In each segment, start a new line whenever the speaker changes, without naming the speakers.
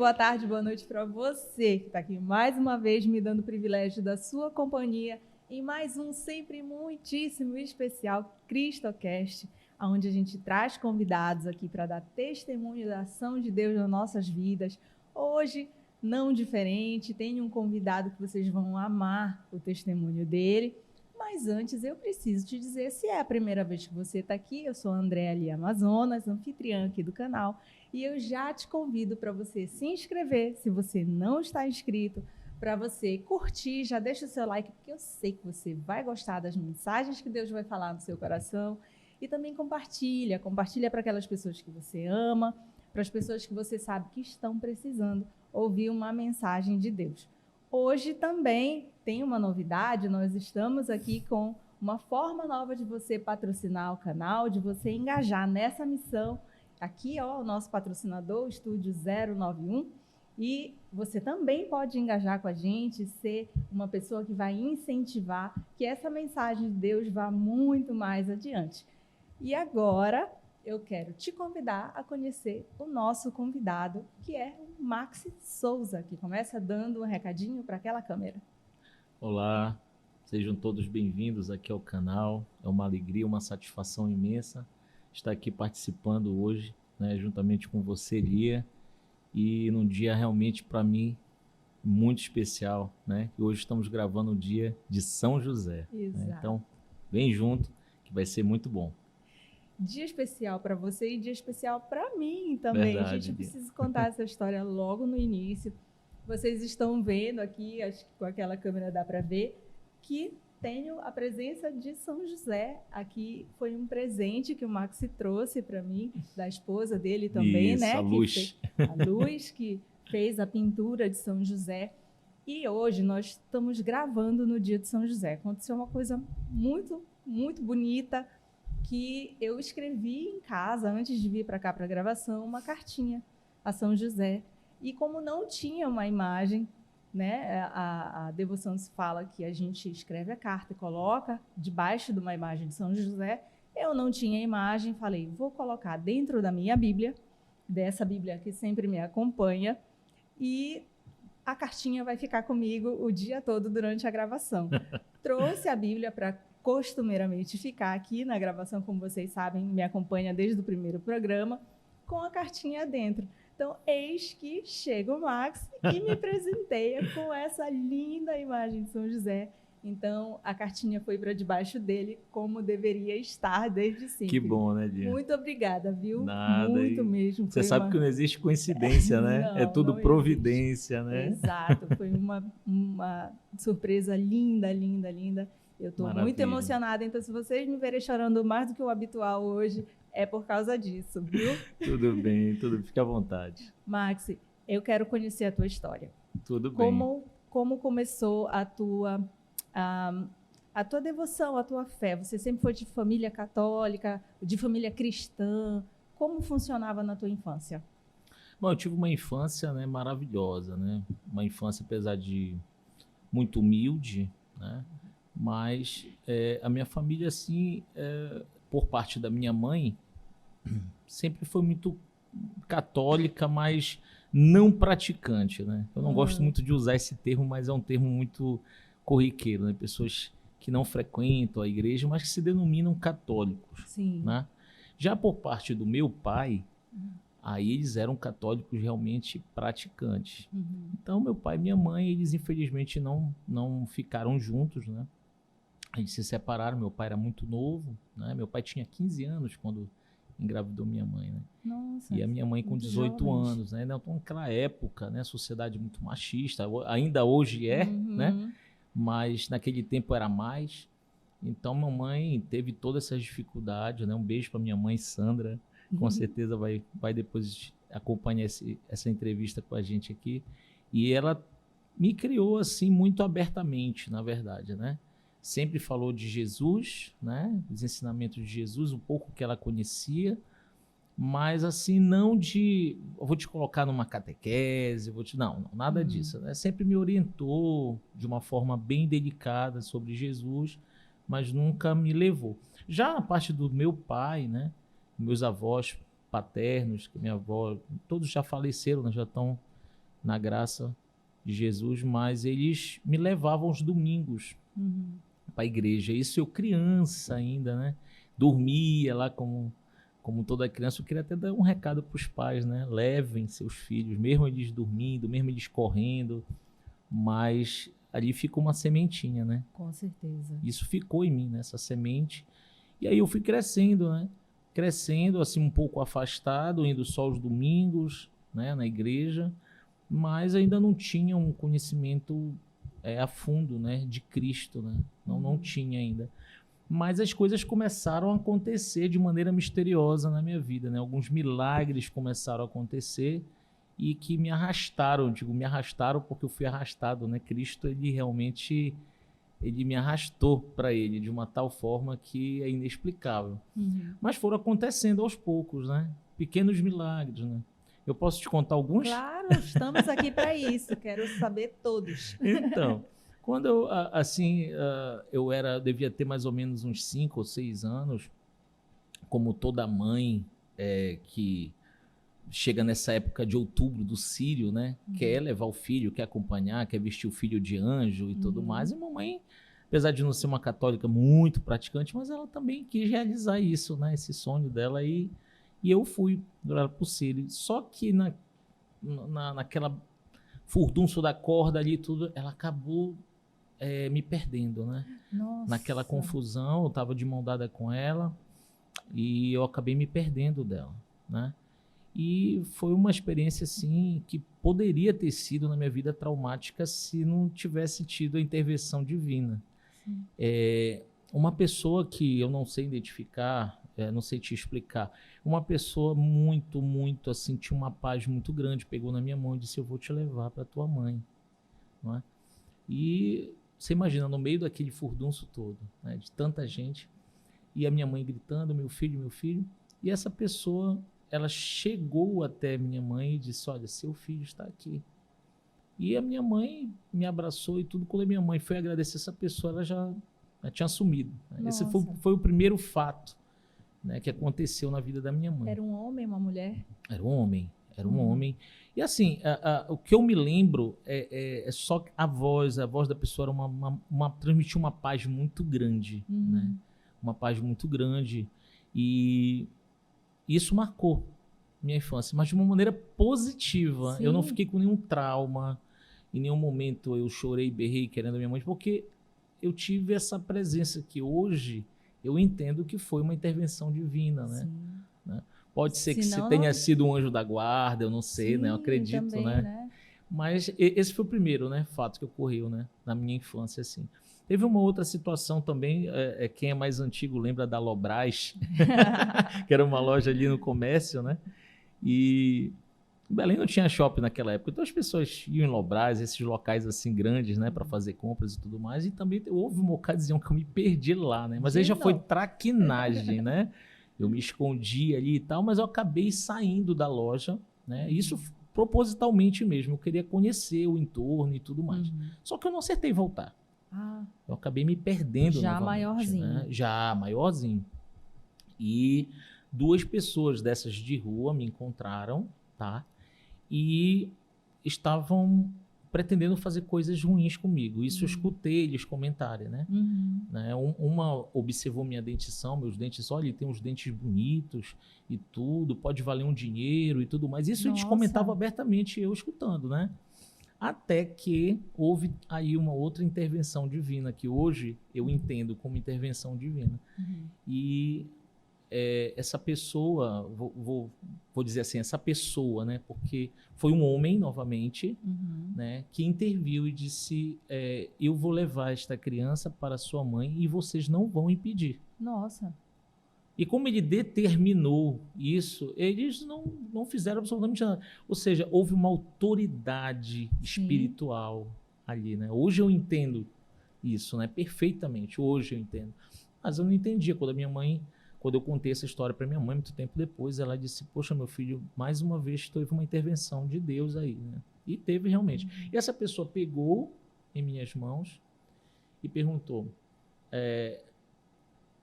boa tarde, boa noite para você que está aqui mais uma vez me dando o privilégio da sua companhia em mais um sempre muitíssimo especial CristoCast, onde a gente traz convidados aqui para dar testemunho da ação de Deus nas nossas vidas. Hoje, não diferente, tem um convidado que vocês vão amar o testemunho dele. Mas antes eu preciso te dizer, se é a primeira vez que você está aqui, eu sou a Andréa Ali Amazonas, anfitriã aqui do canal, e eu já te convido para você se inscrever, se você não está inscrito, para você curtir, já deixa o seu like, porque eu sei que você vai gostar das mensagens que Deus vai falar no seu coração, e também compartilha para aquelas pessoas que você ama, para as pessoas que você sabe que estão precisando ouvir uma mensagem de Deus. Hoje também tem uma novidade, nós estamos aqui com uma forma nova de você patrocinar o canal, de você engajar nessa missão. Aqui, ó, o nosso patrocinador, o Estúdio 091, e você também pode engajar com a gente, ser uma pessoa que vai incentivar que essa mensagem de Deus vá muito mais adiante. E agora eu quero te convidar a conhecer o nosso convidado, que é o Maxi Souza, que começa dando um recadinho para aquela câmera.
Olá, sejam todos bem-vindos aqui ao canal. É uma alegria, uma satisfação imensa estar aqui participando hoje, né, juntamente com você, Lia, e num dia realmente para mim muito especial, né? E hoje estamos gravando o dia de São José.
Exato.
Né? Então, vem junto, que vai ser muito bom.
Dia especial para você e dia especial para mim também.
Verdade,
a gente precisa contar essa história logo no início. Vocês estão vendo aqui, acho que com aquela câmera dá para ver, que tenho a presença de São José. Aqui foi um presente que o Maxi trouxe para mim, da esposa dele também,
isso,
né?
A Luz.
A Luz, que fez a pintura de São José. E hoje nós estamos gravando no dia de São José. Aconteceu uma coisa muito, muito bonita, que eu escrevi em casa, antes de vir para cá para a gravação, uma cartinha a São José. E como não tinha uma imagem, né, a devoção se fala que a gente escreve a carta e coloca debaixo de uma imagem de São José, eu não tinha imagem, falei, vou colocar dentro da minha Bíblia, dessa Bíblia que sempre me acompanha, e a cartinha vai ficar comigo o dia todo durante a gravação. Trouxe a Bíblia para costumeiramente ficar aqui na gravação, como vocês sabem, me acompanha desde o primeiro programa, com a cartinha dentro. Então, eis que chega o Max e me presenteia com essa linda imagem de São José. Então, a cartinha foi para debaixo dele, como deveria estar desde sempre.
Que bom, né, Dia?
Muito obrigada, viu?
Nada.
Muito mesmo.
Você sabe que não existe coincidência, né?
Não,
é tudo
não
providência,
existe.
né?
Exato. Foi uma surpresa linda, linda, linda. Eu estou muito emocionada, então se vocês me verem chorando mais do que o habitual hoje, é por causa disso, viu?
Tudo bem, fica à vontade.
Maxi, eu quero conhecer a tua história.
Tudo bem.
Como começou a tua devoção, a tua fé? Você sempre foi de família católica, de família cristã? Como funcionava na tua infância?
Bom, eu tive uma infância, né, maravilhosa, né? Uma infância, apesar de muito humilde, né? Mas a minha família, assim, por parte da minha mãe, sempre foi muito católica, mas não praticante, né? Eu não gosto muito de usar esse termo, mas é um termo muito corriqueiro, né? Pessoas que não frequentam a igreja, mas que se denominam católicos.
Sim.
Né? Já por parte do meu pai, aí eles eram católicos realmente praticantes.
Uhum.
Então, meu pai e minha mãe, eles infelizmente não ficaram juntos, né? Eles se separaram, meu pai era muito novo, né? Meu pai tinha 15 anos quando engravidou minha mãe, né?
Nossa,
e a minha mãe com 18
jovens.
anos, né? Então, naquela época, né? Sociedade muito machista, ainda hoje é, né? Mas naquele tempo era mais. Então, minha mãe teve todas essas dificuldades, né? Um beijo para minha mãe, Sandra, com certeza vai depois acompanhar essa entrevista com a gente aqui. E ela me criou assim muito abertamente, na verdade, né? Sempre falou de Jesus, né? Os ensinamentos de Jesus, um pouco que ela conhecia, mas assim, não de... Eu vou te colocar numa catequese, não, nada disso, né? Sempre me orientou de uma forma bem delicada sobre Jesus, mas nunca me levou. Já na parte do meu pai, né? Meus avós paternos, que minha avó, todos já faleceram, né? Já estão na graça de Jesus, mas eles me levavam aos domingos para a igreja. Isso eu criança ainda, né? Dormia lá como toda criança. Eu queria até dar um recado para os pais, né? Levem seus filhos, mesmo eles dormindo, mesmo eles correndo, mas ali fica uma sementinha, né?
Com certeza.
Isso ficou em mim, né? Essa semente. E aí eu fui crescendo, né? Crescendo, assim, um pouco afastado, indo só aos domingos, né? Na igreja, mas ainda não tinha um conhecimento a fundo, né? De Cristo, né? Não tinha ainda. Mas as coisas começaram a acontecer de maneira misteriosa na minha vida, né? Alguns milagres começaram a acontecer e que me arrastaram. Digo, me arrastaram porque eu fui arrastado, né? Cristo, ele realmente, ele me arrastou para ele de uma tal forma que é inexplicável. Mas foram acontecendo aos poucos, né? Pequenos milagres, né? Eu posso te contar alguns?
Claro, estamos aqui para isso. Quero saber todos.
Então, quando eu devia ter mais ou menos uns 5 ou 6 anos, como toda mãe que chega nessa época de outubro do Sírio, né? Quer levar o filho, quer acompanhar, quer vestir o filho de anjo e tudo mais. E mamãe, apesar de não ser uma católica muito praticante, mas ela também quis realizar isso, né? Esse sonho dela e eu fui para o Sírio. Só que naquela furdunço da corda ali tudo, ela acabou me perdendo, né?
Nossa.
Naquela confusão, eu estava de mão dada com ela e eu acabei me perdendo dela, né? E foi uma experiência, assim, que poderia ter sido na minha vida traumática se não tivesse tido a intervenção divina. Uma pessoa que eu não sei identificar, não sei te explicar, uma pessoa muito, muito, assim, tinha uma paz muito grande, pegou na minha mão e disse, eu vou te levar para tua mãe, não é? E você imagina, no meio daquele furdunço todo, né, de tanta gente, e a minha mãe gritando, meu filho, e essa pessoa, ela chegou até minha mãe e disse, olha, seu filho está aqui. E a minha mãe me abraçou e tudo. Quando a minha mãe foi agradecer essa pessoa, ela já tinha sumido. Né? Esse foi o primeiro fato, né, que aconteceu na vida da minha mãe.
Era um homem, uma mulher?
Era um um homem. E assim, o que eu me lembro é só a voz da pessoa era transmitia uma paz muito grande, né? Uma paz muito grande. E isso marcou minha infância, mas de uma maneira positiva.
Sim.
Eu não fiquei com nenhum trauma, em nenhum momento eu chorei, berrei querendo a minha mãe, porque eu tive essa presença que hoje eu entendo que foi uma intervenção divina, né? Né? Pode ser que você tenha sido um anjo da guarda, eu não sei,
sim,
né? Eu acredito,
também, né?
Mas esse foi o primeiro, né, fato que ocorreu, né, na minha infância, assim. Teve uma outra situação também, quem é mais antigo lembra da Lobras, que era uma loja ali no comércio, né? E Belém não tinha shopping naquela época, então as pessoas iam em Lobras, esses locais assim grandes, né, para fazer compras e tudo mais. E também houve uma ocasião que eu me perdi lá, né? Mas aí já foi traquinagem, né? Eu me escondi ali e tal, mas eu acabei saindo da loja, né? Isso propositalmente mesmo, eu queria conhecer o entorno e tudo mais. Só que eu não acertei voltar. Eu acabei me perdendo
já
novamente,
maiorzinho.
né? Já maiorzinho. E 2 pessoas dessas de rua me encontraram, tá? E estavam pretendendo fazer coisas ruins comigo. Isso eu escutei eles comentarem, né? Uma observou minha dentição, meus dentes, olha, ele tem uns dentes bonitos e tudo, pode valer um dinheiro e tudo mais. Isso eles comentavam abertamente, eu escutando, né? Até que houve aí uma outra intervenção divina, que hoje eu entendo como intervenção divina. E essa pessoa, vou dizer assim, essa pessoa, né, porque foi um homem, novamente, né, que interviu e disse, eu vou levar esta criança para sua mãe e vocês não vão impedir.
Nossa.
E como ele determinou isso, eles não fizeram absolutamente nada. Ou seja, houve uma autoridade espiritual ali, né? Hoje eu entendo isso, né, perfeitamente, hoje eu entendo. Mas eu não entendia quando eu contei essa história para minha mãe, muito tempo depois, ela disse, poxa, meu filho, mais uma vez teve uma intervenção de Deus aí, né? E teve realmente. E essa pessoa pegou em minhas mãos e perguntou,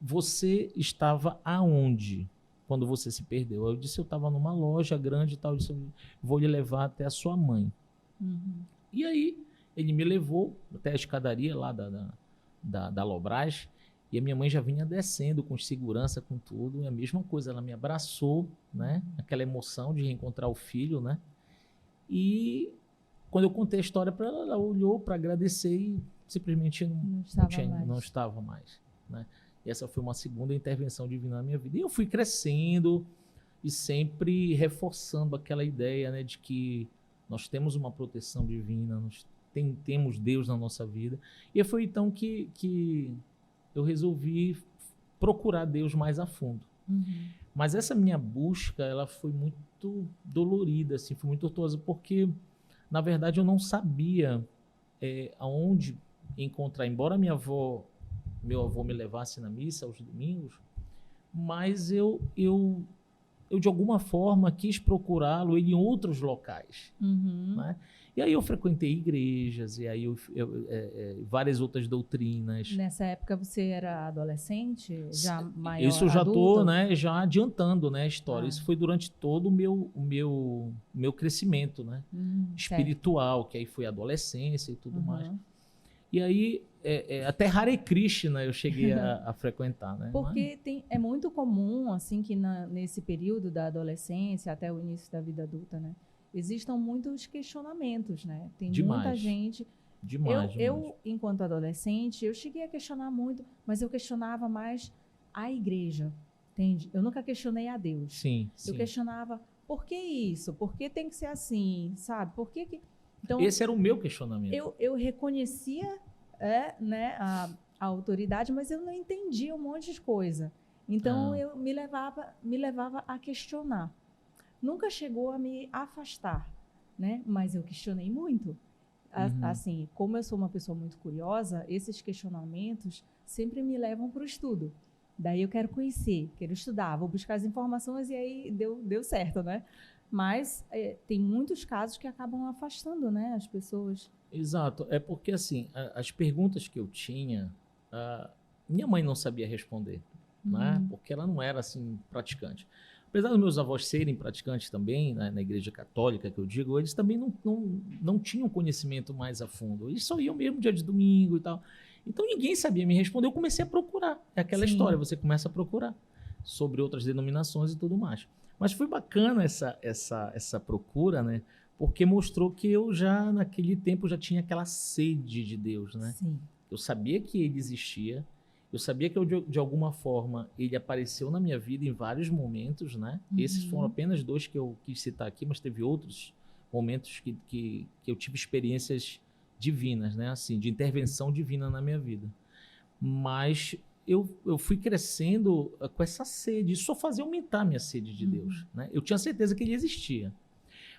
você estava aonde quando você se perdeu? Eu disse, eu estava numa loja grande e tal, eu disse, vou lhe levar até a sua mãe. E aí ele me levou até a escadaria lá da Lobras, e a minha mãe já vinha descendo com segurança, com tudo, e a mesma coisa, ela me abraçou, né? Aquela emoção de reencontrar o filho, né? E quando eu contei a história para ela, ela olhou para agradecer e simplesmente não estava mais, né? E essa foi uma segunda intervenção divina na minha vida. E eu fui crescendo e sempre reforçando aquela ideia, né, de que nós temos uma proteção divina, nós temos Deus na nossa vida. E foi então que eu resolvi procurar Deus mais a fundo. Mas essa minha busca, ela foi muito dolorida, assim, foi muito tortuosa, porque, na verdade, eu não sabia aonde encontrar. Embora meu avô me levasse na missa aos domingos, mas eu de alguma forma quis procurá-lo em outros locais, né? E aí eu frequentei igrejas, e aí várias outras doutrinas.
Nessa época você era adolescente, já maior,
isso eu já
adulto?
estou, né, já adiantando, né, a história. Isso foi durante todo o meu crescimento, né, espiritual, que aí foi adolescência e tudo mais. E aí até Hare Krishna eu cheguei a frequentar, né?
Porque é muito comum, assim, que nesse período da adolescência até o início da vida adulta, né, existam muitos questionamentos, né? Tem muita gente. Eu, enquanto adolescente, eu cheguei a questionar muito, mas eu questionava mais a igreja, entende? Eu nunca questionei a Deus.
Sim.
Eu questionava, por que isso? Por que tem que ser assim, sabe? Por que... Então,
esse era o meu questionamento.
Eu reconhecia né, a autoridade, mas eu não entendia um monte de coisa. Então, eu me levava a questionar. Nunca chegou a me afastar, né? Mas eu questionei muito. Assim, como eu sou uma pessoa muito curiosa, esses questionamentos sempre me levam para o estudo. Daí eu quero conhecer, quero estudar, vou buscar as informações e aí deu certo, né? Mas tem muitos casos que acabam afastando, né, as pessoas.
Exato. É porque, assim, as perguntas que eu tinha, minha mãe não sabia responder, né? Porque ela não era, assim, praticante. Apesar dos meus avós serem praticantes também, né, na igreja católica, que eu digo, eles também não tinham conhecimento mais a fundo. Eles só iam mesmo dia de domingo e tal. Então, ninguém sabia me responder. Eu comecei a procurar. É aquela história, você começa a procurar sobre outras denominações e tudo mais. Mas foi bacana essa procura, né? Porque mostrou que eu já, naquele tempo, já tinha aquela sede de Deus, né?
Sim.
Eu sabia que ele existia, eu sabia que de alguma forma ele apareceu na minha vida em vários momentos, né? Esses foram apenas 2 que eu quis citar aqui, mas teve outros momentos que eu tive experiências divinas, né? Assim, de intervenção divina na minha vida. Mas eu fui crescendo com essa sede, isso só fazia aumentar a minha sede de Deus, né? Eu tinha certeza que ele existia,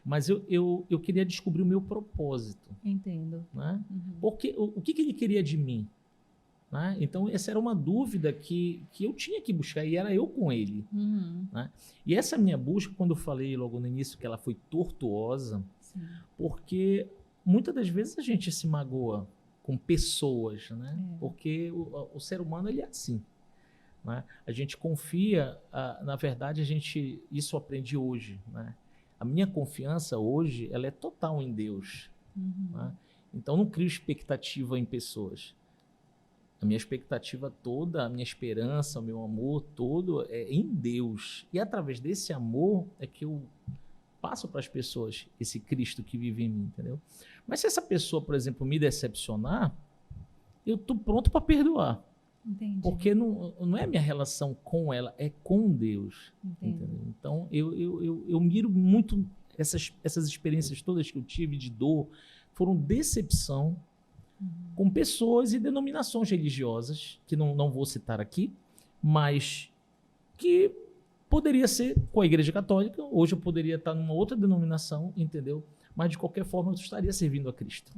mas eu queria descobrir o meu propósito.
Entendo.
Né? Porque o que ele queria de mim? Né? Então, essa era uma dúvida que eu tinha que buscar, e era eu com ele. Né? E essa minha busca, quando eu falei logo no início que ela foi tortuosa, porque muitas das vezes a gente se magoa com pessoas, né? Porque o ser humano ele é assim. Né? A gente confia, na verdade, isso eu aprendi hoje. Né? A minha confiança hoje ela é total em Deus. Né? Então, não crio expectativa em pessoas. A minha expectativa toda, a minha esperança, o meu amor todo é em Deus. E através desse amor é que eu passo para as pessoas esse Cristo que vive em mim, entendeu? Mas se essa pessoa, por exemplo, me decepcionar, eu estou pronto para perdoar.
Entendi.
Porque não é a minha relação com ela, é com Deus. Entendeu? Então, eu miro muito essas experiências todas que eu tive de dor, foram decepção com pessoas e denominações religiosas, que não vou citar aqui, mas que poderia ser com a Igreja Católica, hoje eu poderia estar numa outra denominação, entendeu? Mas, de qualquer forma, eu estaria servindo a Cristo.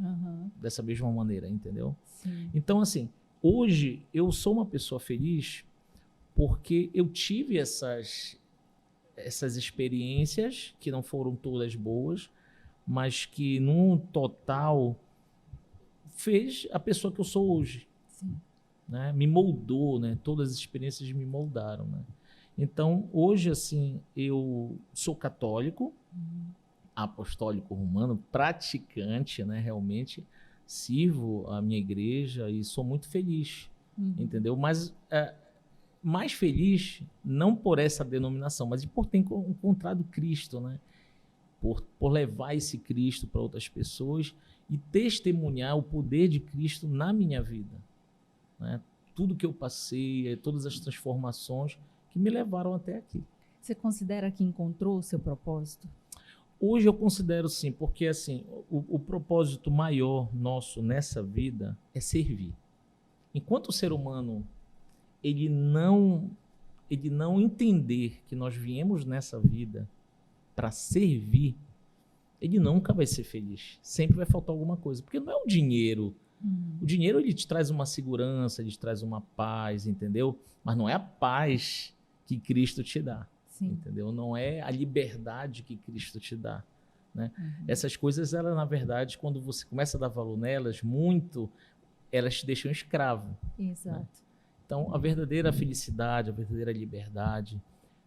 Dessa mesma maneira, entendeu?
Sim.
Então, assim, hoje eu sou uma pessoa feliz porque eu tive essas experiências, que não foram todas boas, mas que, num total, fez a pessoa que eu sou hoje.
Sim.
Né? Me moldou, né? Todas as experiências me moldaram, né? Então, hoje, assim, eu sou católico, apostólico romano, praticante, né? Realmente sirvo a minha igreja e sou muito feliz, entendeu? Mas mais feliz não por essa denominação, mas por ter encontrado Cristo, né? Por levar esse Cristo para outras pessoas e testemunhar o poder de Cristo na minha vida, né? Tudo que eu passei, todas as transformações que me levaram até aqui.
Você considera que encontrou o seu propósito?
Hoje eu considero sim, porque assim, o propósito maior nosso nessa vida é servir. Enquanto o ser humano ele não entender que nós viemos nessa vida para servir, ele nunca vai ser feliz. Sempre vai faltar alguma coisa, porque não é o dinheiro. O dinheiro ele te traz uma segurança, ele te traz uma paz, entendeu? Mas não é a paz que Cristo te dá. Sim. Entendeu? Não é a liberdade que Cristo te dá, né? Essas coisas, elas, na verdade, quando você começa a dar valor nelas, elas te deixam escravo.
Exato.
Né? Então, a verdadeira felicidade, a verdadeira liberdade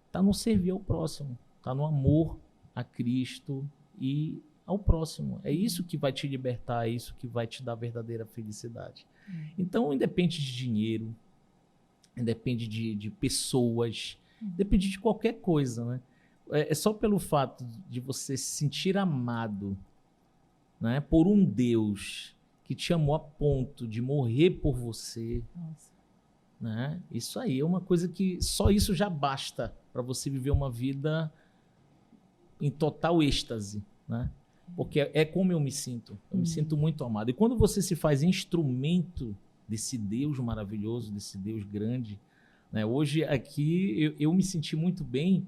está no servir ao próximo, está no amor a Cristo e ao próximo. É isso que vai te libertar, é isso que vai te dar a verdadeira felicidade. Então, independe de dinheiro, independe de pessoas, depende de qualquer coisa, né? É só pelo fato de você se sentir amado, né, por um Deus que te amou a ponto de morrer por você.
Nossa.
Né? Isso aí é uma coisa que só isso já basta para você viver uma vida em total êxtase, né? Porque é como eu me sinto. Eu me sinto muito amado. E quando você se faz instrumento desse Deus maravilhoso, desse Deus grande, né? Hoje aqui eu me senti muito bem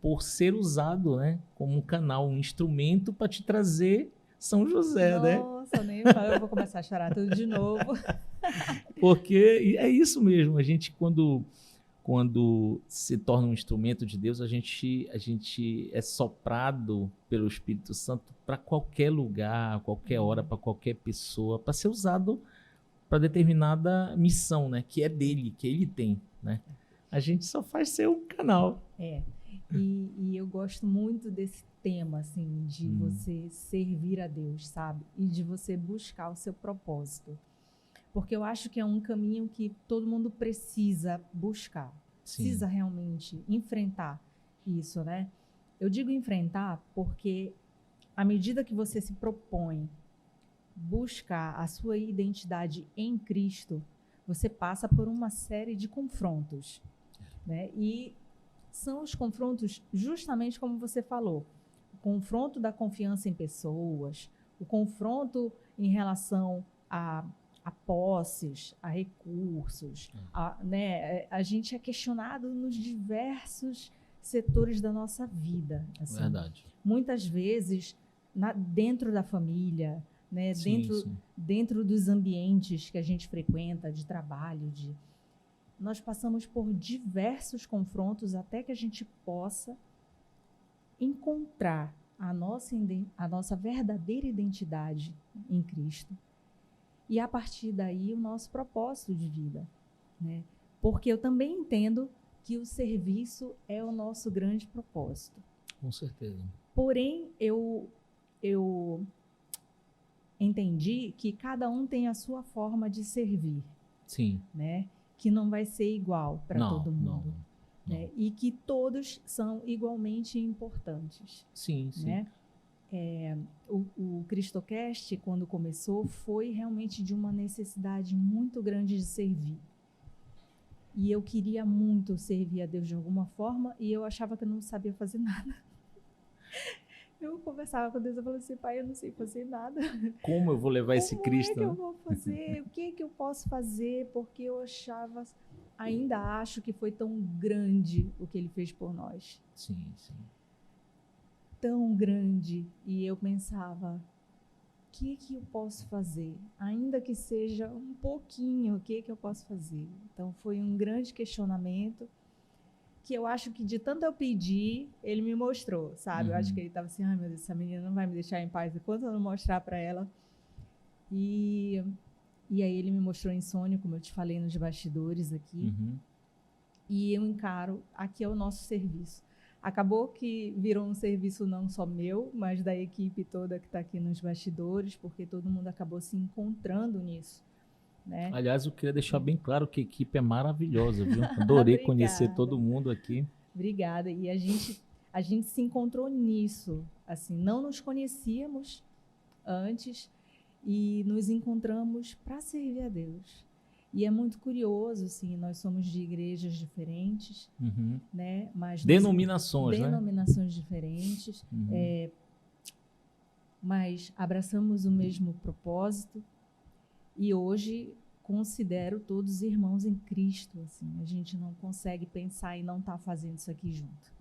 por ser usado, né, como um canal, um instrumento para te trazer São José, né?
Nossa, nem falo, eu vou começar a chorar tudo de novo.
Porque é isso mesmo, a gente quando se torna um instrumento de Deus, a gente é soprado pelo Espírito Santo para qualquer lugar, qualquer hora, para qualquer pessoa, para ser usado para determinada missão, né, que é dele, que ele tem, né? A gente só faz ser um canal.
E eu gosto muito desse tema, assim, de você servir a Deus, sabe? E de você buscar o seu propósito. Porque eu acho que é um caminho que todo mundo precisa buscar. Sim. Precisa realmente enfrentar isso, né? Eu digo enfrentar porque à medida que você se propõe buscar a sua identidade em Cristo, você passa por uma série de confrontos, né? E são os confrontos justamente como você falou. O confronto da confiança em pessoas, o confronto em relação a posses, a recursos, né? A gente é questionado nos diversos setores da nossa vida. Assim.
Verdade.
Muitas vezes dentro da família, né? Dentro dos ambientes que a gente frequenta, de trabalho, nós passamos por diversos confrontos até que a gente possa encontrar a nossa verdadeira identidade em Cristo. E, a partir daí, o nosso propósito de vida, né? Porque eu também entendo que o serviço é o nosso grande propósito.
Com certeza.
Porém, eu entendi que cada um tem a sua forma de servir.
Sim.
Né? Que não vai ser igual para todo mundo.
Não.
Né? E que todos são igualmente importantes.
Sim, sim.
Né? O Cristocast, quando começou, foi realmente de uma necessidade muito grande de servir. E eu queria muito servir a Deus de alguma forma e eu achava que eu não sabia fazer nada. Eu conversava com Deus e falava assim, pai, eu não sei fazer nada.
Como eu vou levar esse Cristo?
Como é que eu vou fazer? O que eu posso fazer? Porque eu ainda acho que foi tão grande o que ele fez por nós.
Sim, sim.
Tão grande, e eu pensava, o que eu posso fazer? Ainda que seja um pouquinho, o que eu posso fazer? Então foi um grande questionamento, que eu acho que de tanto eu pedir, ele me mostrou, sabe? Eu acho que ele estava assim, ai meu Deus, essa menina não vai me deixar em paz enquanto eu não mostrar para ela. E aí ele me mostrou insônia, como eu te falei nos bastidores aqui, e eu encaro, aqui é o nosso serviço. acabou que virou um serviço não só meu, mas da equipe toda que está aqui nos bastidores, porque todo mundo acabou se encontrando nisso, né?
Aliás, eu queria deixar bem claro que a equipe é maravilhosa, viu? Adorei conhecer todo mundo aqui.
Obrigada. E a gente se encontrou nisso, assim, não nos conhecíamos antes e nos encontramos para servir a Deus. E é muito curioso, assim, nós somos de igrejas diferentes, né? Mas
denominações
diferentes, mas abraçamos o mesmo propósito e hoje considero todos irmãos em Cristo, assim, a gente não consegue pensar e não estar fazendo isso aqui junto,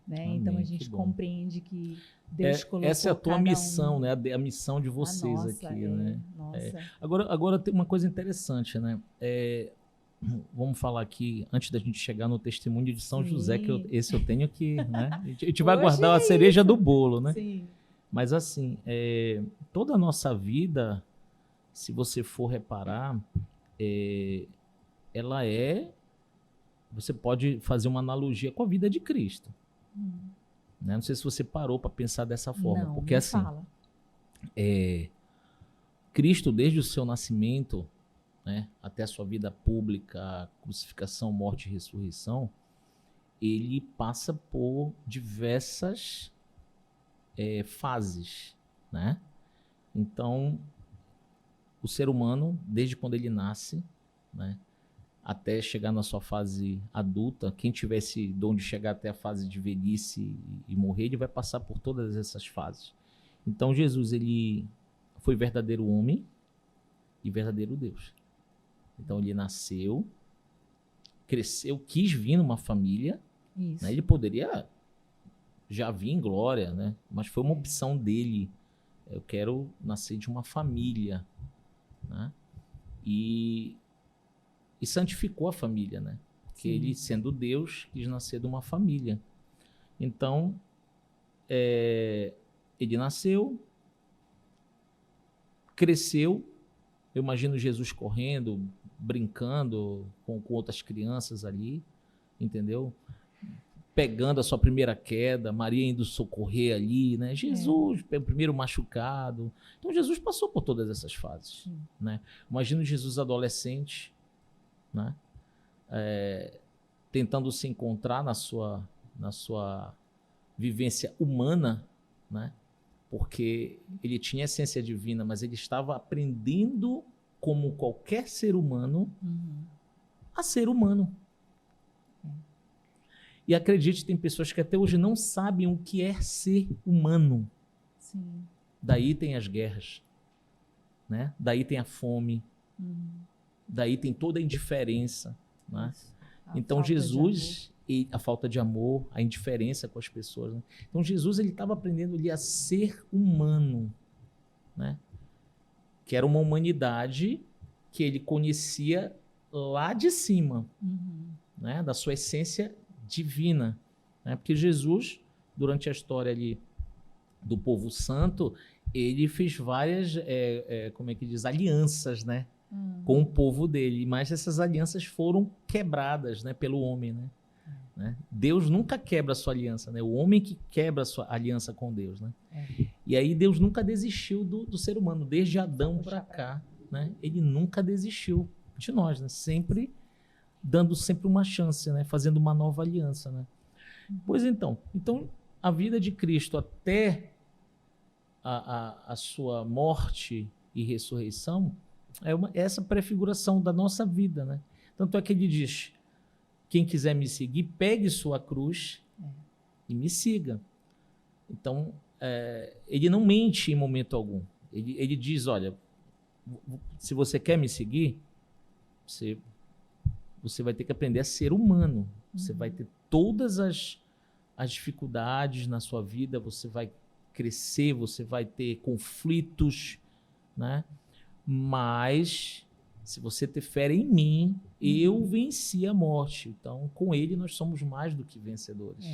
né?
Amém,
então a gente compreende que Deus colocou
essa é a tua missão, né? A missão de vocês
nossa,
aqui, né?
Nossa.
Agora tem uma coisa interessante, né? Vamos falar aqui, antes da gente chegar no testemunho de São José, que eu tenho que, né? A gente vai guardar a cereja do bolo, né?
Sim.
Mas assim, toda a nossa vida, se você for reparar, ela você pode fazer uma analogia com a vida de Cristo. Né? Não sei se você parou para pensar dessa forma.
Não,
porque assim, Cristo, desde o seu nascimento, né, até a sua vida pública, crucificação, morte e ressurreição, ele passa por diversas fases, né? Então, o ser humano, desde quando ele nasce, né, até chegar na sua fase adulta, quem tivesse dom de chegar até a fase de velhice e morrer, ele vai passar por todas essas fases. Então, Jesus, ele foi verdadeiro homem e verdadeiro Deus. Então, ele nasceu, cresceu, quis vir numa família, né? Ele poderia já vir em glória, né? Mas foi uma opção dele. Eu quero nascer de uma família, né? E santificou a família, né? Porque ele, sendo Deus, quis nascer de uma família. Então, ele nasceu, cresceu. Eu imagino Jesus correndo, brincando com outras crianças ali, entendeu? Pegando a sua primeira queda, Maria indo socorrer ali, né? Jesus, o primeiro machucado. Então, Jesus passou por todas essas fases, né? Imagino Jesus adolescente, né? Tentando se encontrar na sua vivência humana, né? Porque ele tinha essência divina, mas ele estava aprendendo, como qualquer ser humano, a ser humano. E acredite, tem pessoas que até hoje não sabem o que é ser humano.
Sim.
Daí tem as guerras, né? Daí tem a fome, daí tem toda a indiferença, né? Então Jesus, a falta de amor, a indiferença com as pessoas, né? Então Jesus, ele estava aprendendo ali a ser humano, né? Que era uma humanidade que ele conhecia lá de cima, né? Da sua essência divina, né? Porque Jesus, durante a história ali do povo santo, ele fez várias, como é que diz, alianças, né? Com o povo dele, mas essas alianças foram quebradas, né, pelo homem, né? Deus nunca quebra a sua aliança, né? O homem que quebra a sua aliança com Deus, né? E aí Deus nunca desistiu do ser humano, desde Adão para cá, né? Ele nunca desistiu de nós, né? Sempre dando sempre uma chance, né? Fazendo uma nova aliança, né? Pois então a vida de Cristo até a sua morte e ressurreição essa prefiguração da nossa vida, né? Tanto é que ele diz: quem quiser me seguir, pegue sua cruz e me siga. Então, ele não mente em momento algum. Ele diz: olha, se você quer me seguir, você vai ter que aprender a ser humano. Você vai ter todas as dificuldades na sua vida, você vai crescer, você vai ter conflitos, né? Mas, se você ter fé em mim, eu venci a morte. Então, com ele, nós somos mais do que vencedores.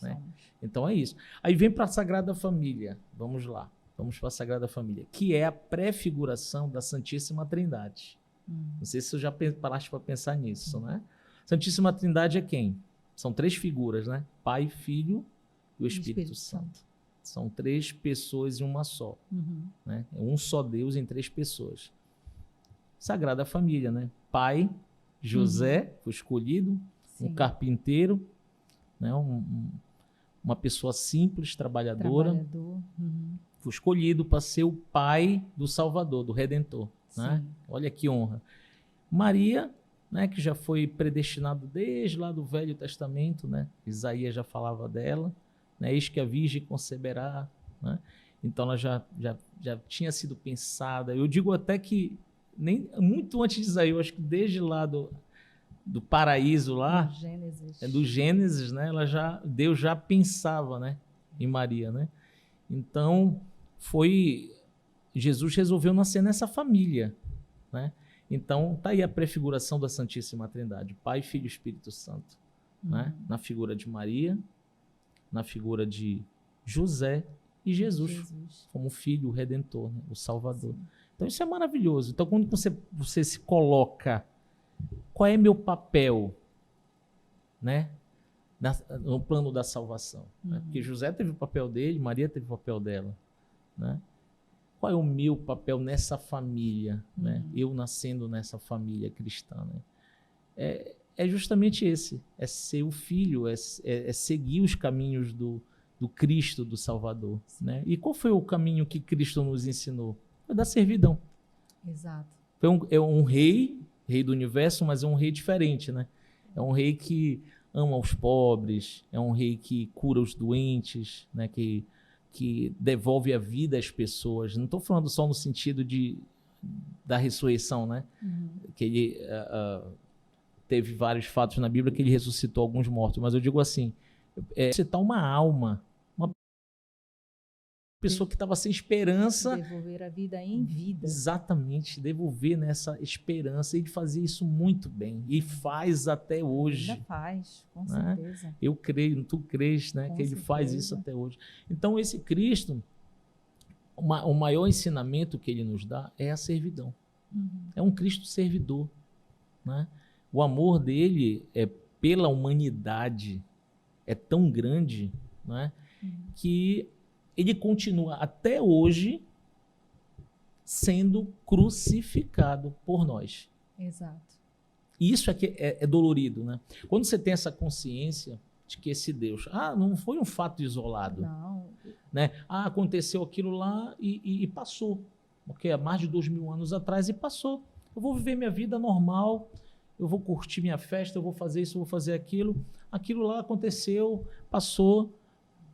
Né? Então, é isso. Aí vem para a Sagrada Família. Vamos lá. Vamos para a Sagrada Família, que é a prefiguração da Santíssima Trindade. Não sei se você já paraste para pensar nisso, né? Santíssima Trindade é quem? São 3 figuras, né? Pai, Filho e o Espírito Santo. São 3 pessoas em uma só. Né? É um só Deus em 3 pessoas. Sagrada Família, né? Pai, José, foi escolhido, um carpinteiro, né? Uma pessoa simples, trabalhadora. Foi escolhido para ser o pai do Salvador, do Redentor. Né? Olha que honra. Maria, né, que já foi predestinado desde lá do Velho Testamento, né? Isaías já falava dela, né? Eis que a Virgem conceberá, né? Então ela já tinha sido pensada. Eu digo até que nem muito antes de Isaías, eu acho que desde lá do paraíso lá, do Gênesis, né? Deus já pensava, né, em Maria, né? Então Jesus resolveu nascer nessa família, né? Então tá aí a prefiguração da Santíssima Trindade, Pai, Filho e Espírito Santo, né? Na figura de Maria, na figura de José e Jesus. Como Filho, o Redentor, né? O Salvador. Então isso é maravilhoso. Então quando você se coloca, qual é meu papel, né, no plano da salvação? Né? Porque José teve o papel dele, Maria teve o papel dela, né? Qual é o meu papel nessa família, né? Eu nascendo nessa família cristã, né? É justamente esse, é ser o filho, é seguir os caminhos do Cristo, do Salvador, né? E qual foi o caminho que Cristo nos ensinou? Foi da servidão.
Exato.
É um rei do universo, mas é um rei diferente, né? É um rei que ama os pobres, é um rei que cura os doentes, né? Que devolve a vida às pessoas. Não estou falando só no sentido da ressurreição, né? Que ele teve vários fatos na Bíblia que ele ressuscitou alguns mortos, mas eu digo assim, ressuscitar uma alma, uma pessoa que estava sem esperança.
Devolver a vida em vida.
Exatamente, devolver nessa esperança. Ele fazia isso muito bem e faz até hoje.
Ainda faz, com
né?
certeza.
Eu creio, tu crês, né?
Com
que ele
certeza.
faz isso até hoje. Então esse Cristo, o maior ensinamento que ele nos dá é a servidão. É um Cristo servidor, né? O amor dele pela humanidade é tão grande, né? Que ele continua até hoje sendo crucificado por nós.
Exato.
E isso é dolorido, né? Quando você tem essa consciência de que esse Deus, não foi um fato isolado.
Não.
Né? Aconteceu aquilo lá e passou. Porque há mais de 2000 anos atrás e passou. Eu vou viver minha vida normal, eu vou curtir minha festa, eu vou fazer isso, eu vou fazer aquilo. Aquilo lá aconteceu, passou.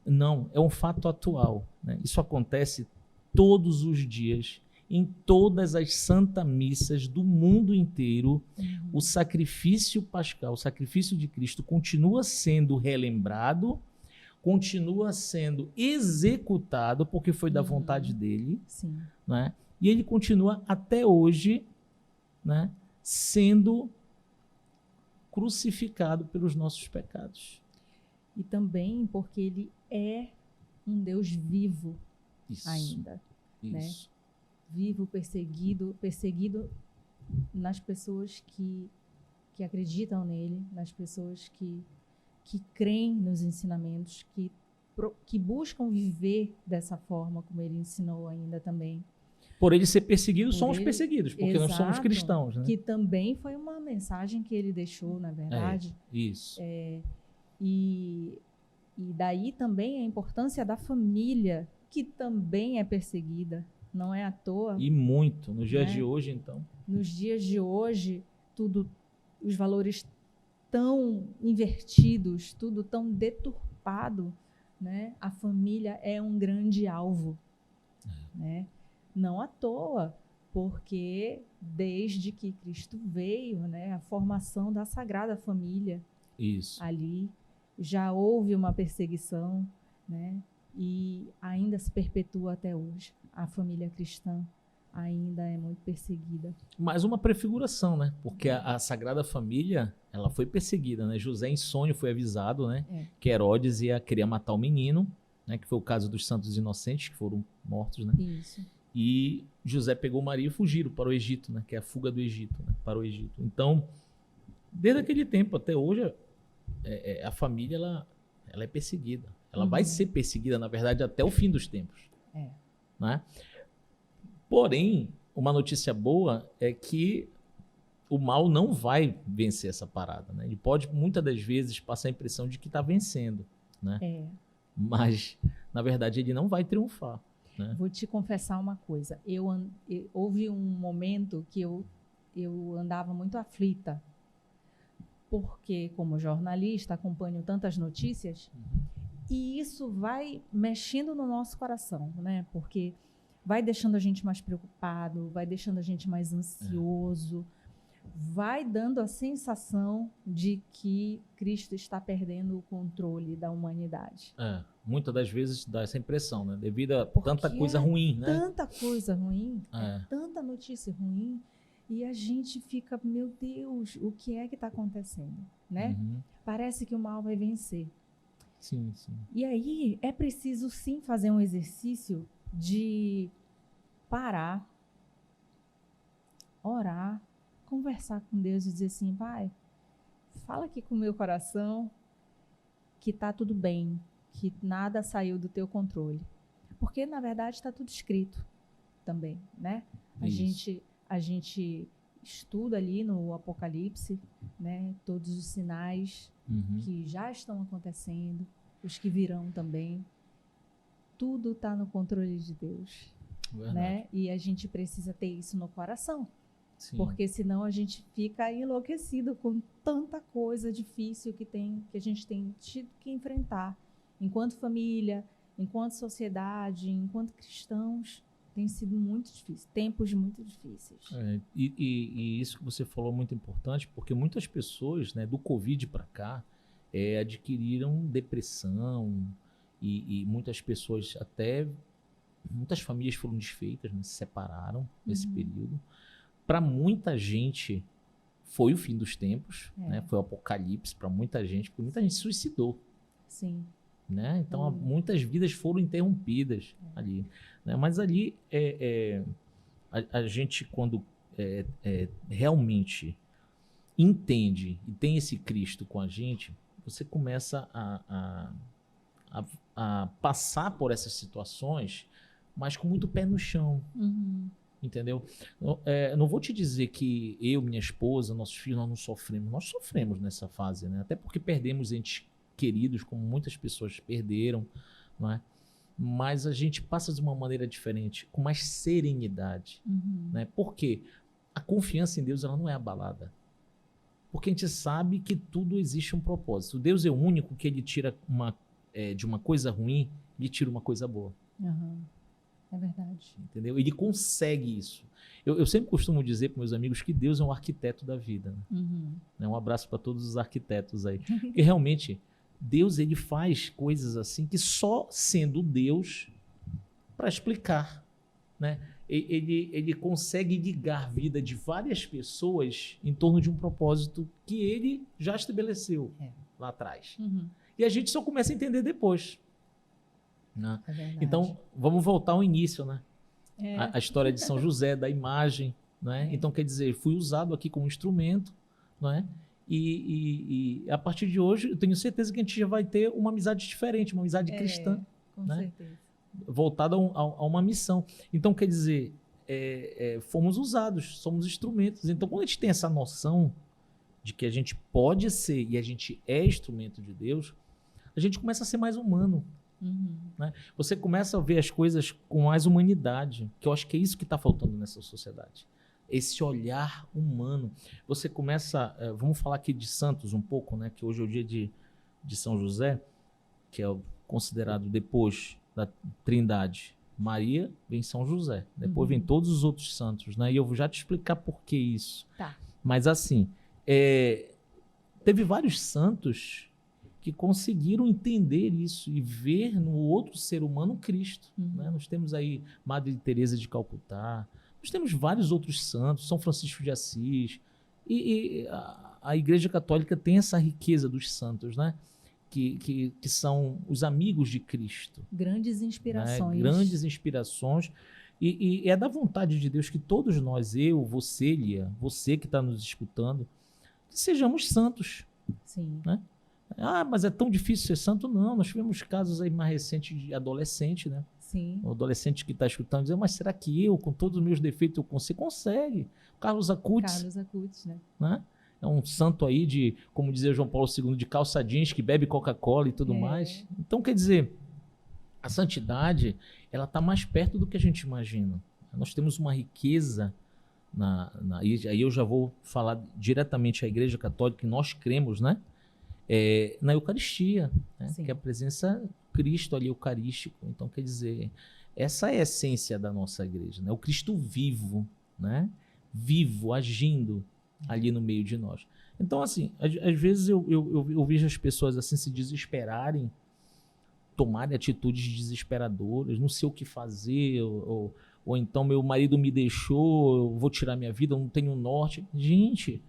Não, é um fato atual. Né? Isso acontece todos os dias, em todas as santas missas do mundo inteiro. O sacrifício pascal, o sacrifício de Cristo continua sendo relembrado, continua sendo executado, porque foi da vontade dele.
Sim.
Né? E ele continua até hoje, né, sendo crucificado pelos nossos pecados.
E também porque ele é um Deus vivo.
Isso,
ainda.
Isso.
Né? Vivo, perseguido nas pessoas que acreditam nele, nas pessoas que creem nos ensinamentos, que buscam viver dessa forma como ele ensinou ainda também.
Por ele ser perseguido, somos perseguidos, porque
Exato,
nós somos cristãos. Né?
Que também foi uma mensagem que ele deixou, na verdade.
Isso.
E daí também a importância da família, que também é perseguida, não é à toa.
E muito, nos dias de hoje, então.
Nos dias de hoje, os valores tão invertidos, tudo tão deturpado, né? A família é um grande alvo, né? Não à toa, porque desde que Cristo veio, né, a formação da Sagrada Família,
isso,
ali já houve uma perseguição, né? E ainda se perpetua até hoje. A família cristã ainda é muito perseguida.
Mais uma prefiguração, né? Porque a Sagrada Família, ela foi perseguida, né? José em sonho foi avisado, né? Que Herodes queria matar o menino, né? Que foi o caso dos santos inocentes que foram mortos, né?
Isso.
E José pegou Maria e fugiram para o Egito, né? Que é a fuga do Egito, né? Para o Egito. Então, desde aquele tempo até hoje, a família, ela é perseguida. Ela vai ser perseguida, na verdade, até o fim dos tempos. Né? Porém, uma notícia boa é que o mal não vai vencer essa parada. Né? Ele pode, muitas das vezes, passar a impressão de que está vencendo. Né? Mas, na verdade, ele não vai triunfar. Né?
Vou te confessar uma coisa. Houve um momento que eu andava muito aflita, porque, como jornalista, acompanho tantas notícias, e isso vai mexendo no nosso coração, né? Porque vai deixando a gente mais preocupado, vai deixando a gente mais ansioso, vai dando a sensação de que Cristo está perdendo o controle da humanidade.
Muitas das vezes dá essa impressão, né? Devido a tanta coisa ruim, né?
Tanta coisa ruim, tanta notícia ruim, e a gente fica, meu Deus, o que é que está acontecendo, né? Parece que o mal vai vencer.
Sim, sim.
E aí é preciso sim fazer um exercício de parar, orar, conversar com Deus e dizer assim, Pai, fala aqui com o meu coração que tá tudo bem, que nada saiu do teu controle. Porque, na verdade, está tudo escrito também, né? A gente estuda ali no Apocalipse, né, todos os sinais que já estão acontecendo, os que virão também. Tudo está no controle de Deus. Né? E a gente precisa ter isso no coração. Sim. Porque senão a gente fica enlouquecido com tanta coisa difícil que a gente tem tido que enfrentar. Enquanto família, enquanto sociedade, enquanto cristãos, tem sido muito difícil, tempos muito difíceis.
E isso que você falou é muito importante, porque muitas pessoas, né, do Covid para cá, adquiriram depressão e muitas pessoas muitas famílias foram desfeitas, né, se separaram nesse período. Para muita gente foi o fim dos tempos, né, foi o apocalipse para muita gente, porque muita gente se suicidou.
Sim.
Né? Então, muitas vidas foram interrompidas ali. Né? Mas ali, a gente, quando realmente entende e tem esse Cristo com a gente, você começa a passar por essas situações, mas com muito pé no chão. Entendeu? Não vou te dizer que eu, minha esposa, nossos filhos, nós não sofremos. Nós sofremos nessa fase, né? Até porque perdemos entes queridos, como muitas pessoas perderam, não é? Mas a gente passa de uma maneira diferente, com mais serenidade. Né? Por quê? A confiança em Deus, ela não é abalada. Porque a gente sabe que tudo existe um propósito. Deus é o único que ele tira de uma coisa ruim, ele tira uma coisa boa.
É verdade.
Entendeu? Ele consegue isso. Eu sempre costumo dizer para meus amigos que Deus é um arquiteto da vida. Né? Um abraço para todos os arquitetos aí. Porque realmente Deus, ele faz coisas assim que só sendo Deus para explicar, né? Ele consegue ligar a vida de várias pessoas em torno de um propósito que ele já estabeleceu lá atrás. E a gente só começa a entender depois. Né? Então, vamos voltar ao início, né? A história de São José, da imagem, né? Então, quer dizer, fui usado aqui como instrumento, não é? E a partir de hoje, eu tenho certeza que a gente já vai ter uma amizade diferente, uma amizade cristã.
Com certeza.
Voltada a uma missão. Então, quer dizer, fomos usados, somos instrumentos. Então, quando a gente tem essa noção de que a gente pode ser e a gente é instrumento de Deus, a gente começa a ser mais humano. Né? Você começa a ver as coisas com mais humanidade, que eu acho que é isso que está faltando nessa sociedade. Esse olhar humano. Você começa... vamos falar aqui de santos um pouco, né? Que hoje é o dia de São José, que é considerado depois da Trindade. Maria, vem São José. Depois vem todos os outros santos. Né? E eu vou já te explicar por que isso.
Tá.
Mas assim, teve vários santos que conseguiram entender isso e ver no outro ser humano Cristo. Né? Nós temos aí Madre Teresa de Calcutá, nós temos vários outros santos, São Francisco de Assis, e a Igreja Católica tem essa riqueza dos santos, né? Que são os amigos de Cristo.
Grandes inspirações.
Né? Grandes inspirações. E é da vontade de Deus que todos nós, eu, você, Lia, você que está nos escutando, que sejamos santos.
Sim.
Né? Ah, mas é tão difícil ser santo? Não, nós tivemos casos aí mais recentes de adolescente, né?
Sim.
O adolescente que está escutando dizer, mas será que eu, com todos os meus defeitos, eu consigo? Consegue. Carlos Acutis, né? É um santo aí de, como dizia João Paulo II, de calça jeans, que bebe Coca-Cola e tudo mais. Então, quer dizer, a santidade, ela está mais perto do que a gente imagina. Nós temos uma riqueza, aí eu já vou falar diretamente à Igreja Católica, que nós cremos, né? Na Eucaristia, né? Que é a presença Cristo ali eucarístico. Então, quer dizer, essa é a essência da nossa igreja, né? O Cristo vivo, né? Vivo, agindo ali no meio de nós. Então, assim, às vezes eu vejo as pessoas assim se desesperarem, tomarem atitudes desesperadoras, não sei o que fazer, ou então meu marido me deixou, eu vou tirar minha vida, eu não tenho norte. Gente,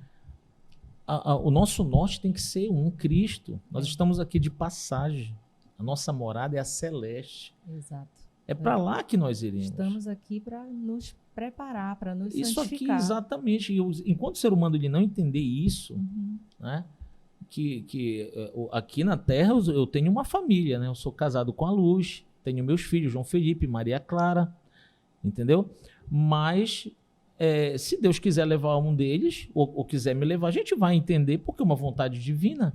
o nosso norte tem que ser Cristo. Nós estamos aqui de passagem. A nossa morada é a celeste.
Exato.
É para lá que nós iremos.
Estamos aqui para nos preparar, para nos
isso
santificar.
Aqui, exatamente. Enquanto o ser humano ele não entender isso, né, que aqui na Terra eu tenho uma família, né? Eu sou casado com a Luz, tenho meus filhos, João Felipe, Maria Clara, entendeu? Mas se Deus quiser levar um deles, ou quiser me levar, a gente vai entender, porque é uma vontade divina,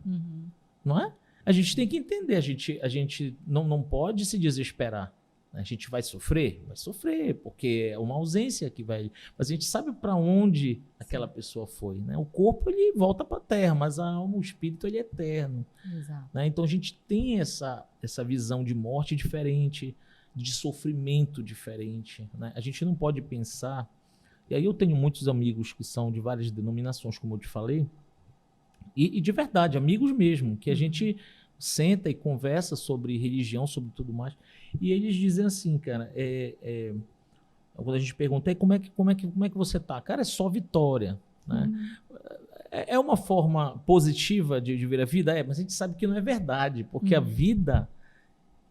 não é? A gente tem que entender, a gente não pode se desesperar. A gente vai sofrer, porque é uma ausência que vai... Mas a gente sabe para onde aquela pessoa foi, né? O corpo, ele volta para a terra, mas a alma, o espírito, ele é eterno.
Exato.
Né? Então a gente tem essa visão de morte diferente, de sofrimento diferente, né? A gente não pode pensar... E aí eu tenho muitos amigos que são de várias denominações, como eu te falei, e de verdade, amigos mesmo, que a gente senta e conversa sobre religião, sobre tudo mais, e eles dizem assim, cara, quando a gente pergunta, como é que você tá? Cara, é só vitória, né? É uma forma positiva de ver a vida? Mas a gente sabe que não é verdade, porque a vida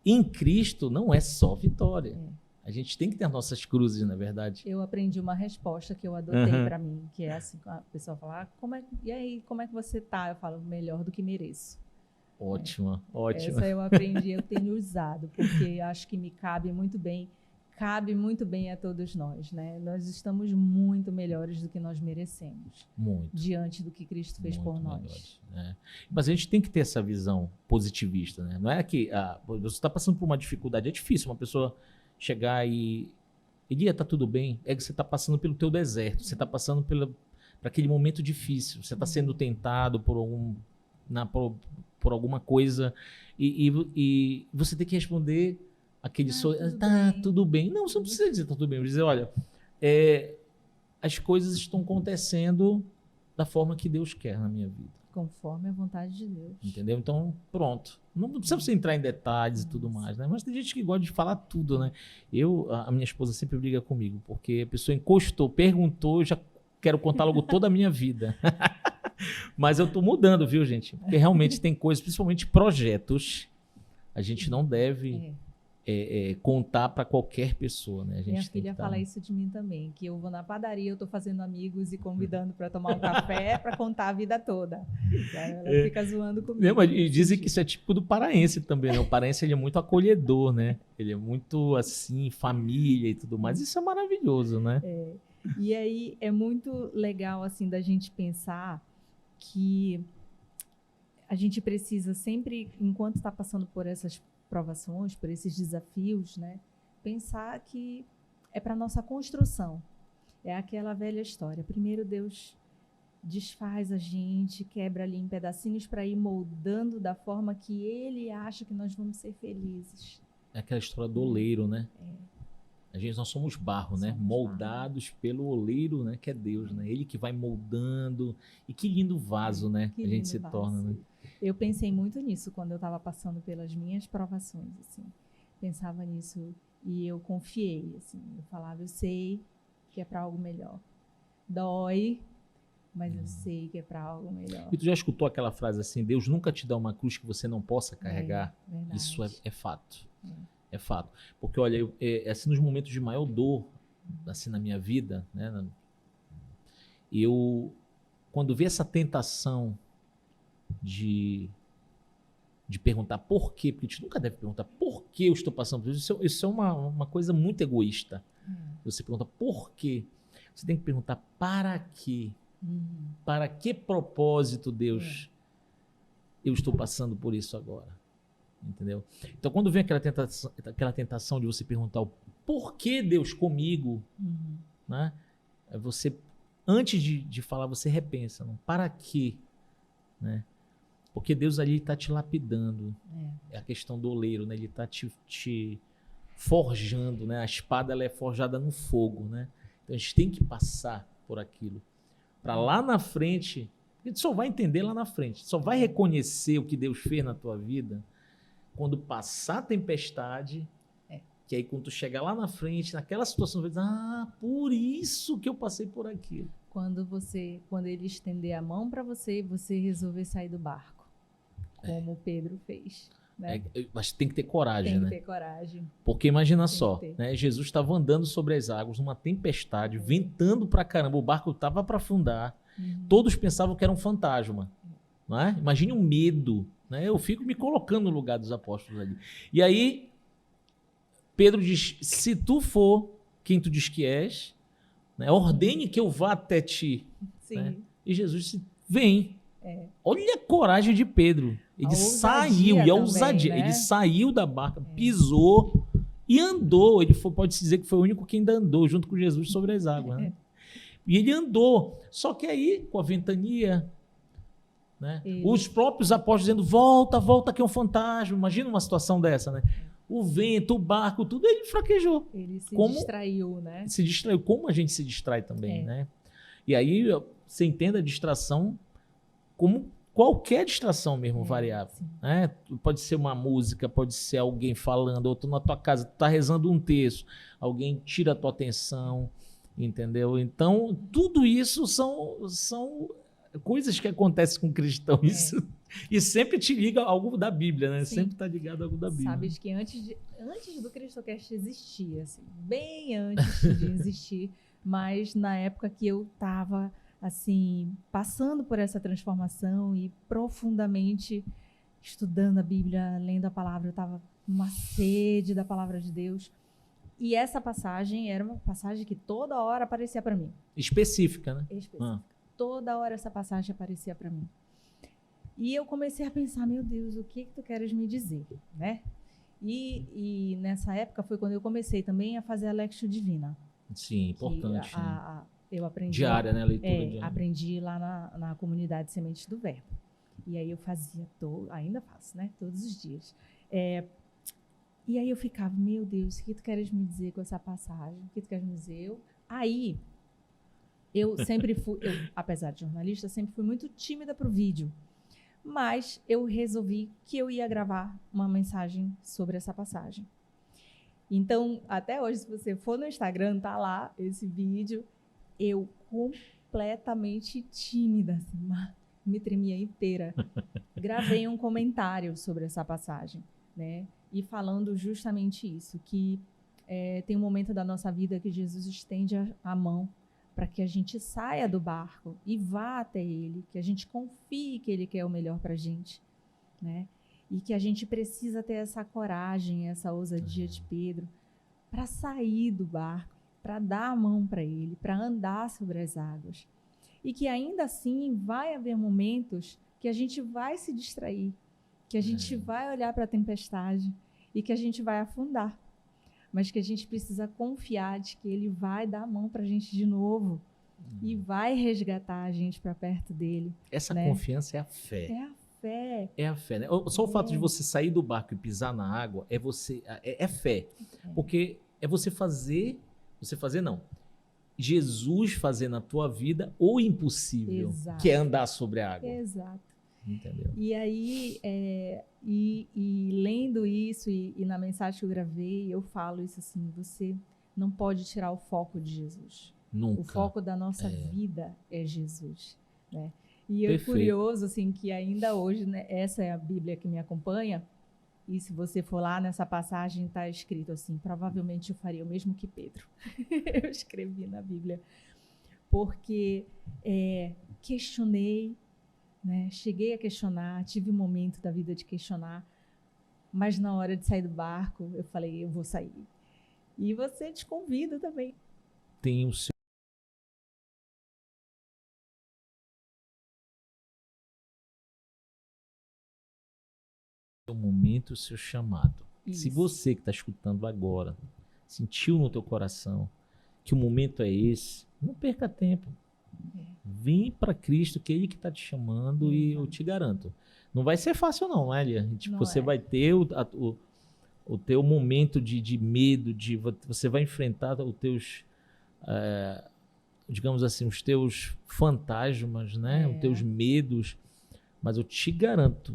em Cristo não é só vitória. A gente tem que ter as nossas cruzes, na verdade.
Eu aprendi uma resposta que eu adotei para mim, que é assim, a pessoa fala, e aí, como é que você tá? Eu falo, melhor do que mereço.
Ótima.
Essa eu aprendi, eu tenho usado, porque acho que me cabe muito bem a todos nós, né? Nós estamos muito melhores do que nós merecemos.
Muito.
Diante do que Cristo fez por nós.
Melhores, né? Mas a gente tem que ter essa visão positivista, né? Não é que você está passando por uma dificuldade, é difícil uma pessoa chegar e tá tudo bem, é que você está passando pelo teu deserto, você está passando por aquele momento difícil, você está sendo tentado por alguma coisa e você tem que responder aquele tudo bem. Não, você não precisa dizer tá tudo bem, dizer, olha, as coisas estão acontecendo da forma que Deus quer na minha vida.
Conforme a vontade de Deus.
Entendeu? Então, pronto. Não precisa você entrar em detalhes e tudo mais, né? Mas tem gente que gosta de falar tudo, né? A minha esposa sempre briga comigo, porque a pessoa encostou, perguntou, eu já quero contar logo toda a minha vida. Mas eu tô mudando, viu, gente? Porque realmente tem coisas, principalmente projetos, a gente não deve contar para qualquer pessoa, né?
Minha filha fala isso de mim também, que eu vou na padaria, eu tô fazendo amigos e convidando para tomar um café para contar a vida toda. Ela fica zoando comigo.
E dizem que isso é tipo do paraense também, né? O paraense, ele é muito acolhedor, né? Ele é muito, assim, família e tudo mais. Isso é maravilhoso, né?
E aí é muito legal, assim, da gente pensar que a gente precisa sempre, enquanto está passando por essas provações, por esses desafios, né, pensar que é para nossa construção. É aquela velha história. Primeiro Deus desfaz a gente, quebra ali em pedacinhos para ir moldando da forma que Ele acha que nós vamos ser felizes.
É aquela história do oleiro, né? Nós somos barro, né? Moldados pelo oleiro, né? Que é Deus, né? Ele que vai moldando. E que lindo vaso, né? A gente se torna, né?
Eu pensei muito nisso quando eu estava passando pelas minhas provações, assim. Pensava nisso e eu confiei, assim. Eu falava, eu sei que é para algo melhor. Dói, mas eu sei que é para algo melhor.
E tu já escutou aquela frase assim, Deus nunca te dá uma cruz que você não possa carregar?
Verdade.
Isso é fato. É fato. Porque, olha, assim, nos momentos de maior dor, assim, na minha vida, né? Eu, quando vi essa tentação de de perguntar por quê, porque a gente nunca deve perguntar por que eu estou passando por isso. Isso é uma coisa muito egoísta. Você pergunta por quê. Você tem que perguntar para quê. Para que propósito, Deus, eu estou passando por isso agora. Entendeu? Então, quando vem aquela tentação de você perguntar o porquê Deus comigo, né? Você, antes de falar, você repensa, não? Para quê? Né? Porque Deus ali está te lapidando. É a questão do oleiro, né? Ele está te forjando, né? A espada ela é forjada no fogo, né? Então a gente tem que passar por aquilo. Para lá na frente, a gente só vai entender lá na frente, só vai reconhecer o que Deus fez na tua vida quando passar a tempestade, que aí quando tu chegar lá na frente, naquela situação, você vai dizer, por isso que eu passei por aquilo.
Quando ele estender a mão para você, você resolver sair do barco, como Pedro fez. Né?
Mas tem que ter coragem, né?
Tem que ter coragem.
Porque imagina só, né? Jesus estava andando sobre as águas, numa tempestade, ventando pra caramba, o barco estava para afundar, todos pensavam que era um fantasma. Não é? Imagine o medo. Né? Eu fico me colocando no lugar dos apóstolos ali. E aí, Pedro diz, se tu for quem tu diz que és, né? Ordene que eu vá até ti. Né? E Jesus disse, vem. Olha a coragem de Pedro. Ele saiu, e a ousadia. Né? Ele saiu da barca, pisou e andou. Ele pode-se dizer que foi o único que ainda andou junto com Jesus sobre as águas. Né? E ele andou. Só que aí, com a ventania, né? Os próprios apóstolos dizendo, volta, que é um fantasma. Imagina uma situação dessa, né? O vento, o barco, tudo, ele fraquejou.
Ele se distraiu, né?
Se distraiu, como a gente se distrai também, né? E aí, você entende a distração como qualquer distração mesmo, variável. Né? Pode ser uma música, pode ser alguém falando, ou tu na tua casa, tu tá rezando um texto, alguém tira a tua atenção, entendeu? Então, tudo isso são coisas que acontecem com cristão. Isso, e sempre te liga a algo da Bíblia, né? Sim. Sempre está ligado a algo da Bíblia.
Sabes que antes do CristoCast existir, assim, bem antes de existir, mas na época que eu estava assim, passando por essa transformação e profundamente estudando a Bíblia, lendo a palavra, eu estava numa sede da palavra de Deus. E essa passagem era uma passagem que toda hora aparecia para mim.
Específica, né?
Específica. Toda hora essa passagem aparecia para mim. E eu comecei a pensar, meu Deus, o que tu queres me dizer, né? E nessa época foi quando eu comecei também a fazer a Lectio Divina.
Sim, importante.
Eu aprendi
diária, né? Leitura diária.
Aprendi lá na comunidade Sementes do Verbo. E aí eu fazia, ainda faço, né? Todos os dias. E aí eu ficava, meu Deus, o que tu queres me dizer com essa passagem? O que tu queres me dizer? Aí eu sempre fui, apesar de jornalista, sempre fui muito tímida para o vídeo. Mas eu resolvi que eu ia gravar uma mensagem sobre essa passagem. Então, até hoje, se você for no Instagram, tá lá esse vídeo. Eu completamente tímida, assim, me tremia inteira. Gravei um comentário sobre essa passagem, né? E falando justamente isso, que tem um momento da nossa vida que Jesus estende a mão para que a gente saia do barco e vá até Ele, que a gente confie que Ele quer o melhor para a gente, né? E que a gente precisa ter essa coragem, essa ousadia de Pedro para sair do barco, para dar a mão para Ele, para andar sobre as águas. E que ainda assim vai haver momentos que a gente vai se distrair, que a gente vai olhar para a tempestade e que a gente vai afundar. Mas que a gente precisa confiar de que Ele vai dar a mão para a gente de novo e vai resgatar a gente para perto dele.
Essa confiança é a fé.
É a fé.
É a fé, né? Só o fato de você sair do barco e pisar na água é fé. Porque é você fazer não. Jesus fazer na tua vida o impossível, que é andar sobre a água.
Exato.
Entendeu?
E aí, e lendo isso, e na mensagem que eu gravei, eu falo isso assim, você não pode tirar o foco de Jesus.
Nunca.
O foco da nossa vida é Jesus, né? E é curioso, assim, que ainda hoje, né, essa é a Bíblia que me acompanha, e se você for lá nessa passagem, está escrito assim, provavelmente eu faria o mesmo que Pedro. Eu escrevi na Bíblia. Porque questionei, né? Cheguei a questionar, tive um momento da vida de questionar, mas na hora de sair do barco, eu falei, eu vou sair. E você te convida também.
Tem o seu momento, o seu chamado.
Isso.
Se você que está escutando agora sentiu no teu coração que o momento é esse, não perca tempo. Vem para Cristo, que é Ele que está te chamando, e eu te garanto. Não vai ser fácil não, né, Lia? Tipo, você vai ter o teu momento de medo, você vai enfrentar os teus, digamos assim, os teus fantasmas, né? Os teus medos, mas eu te garanto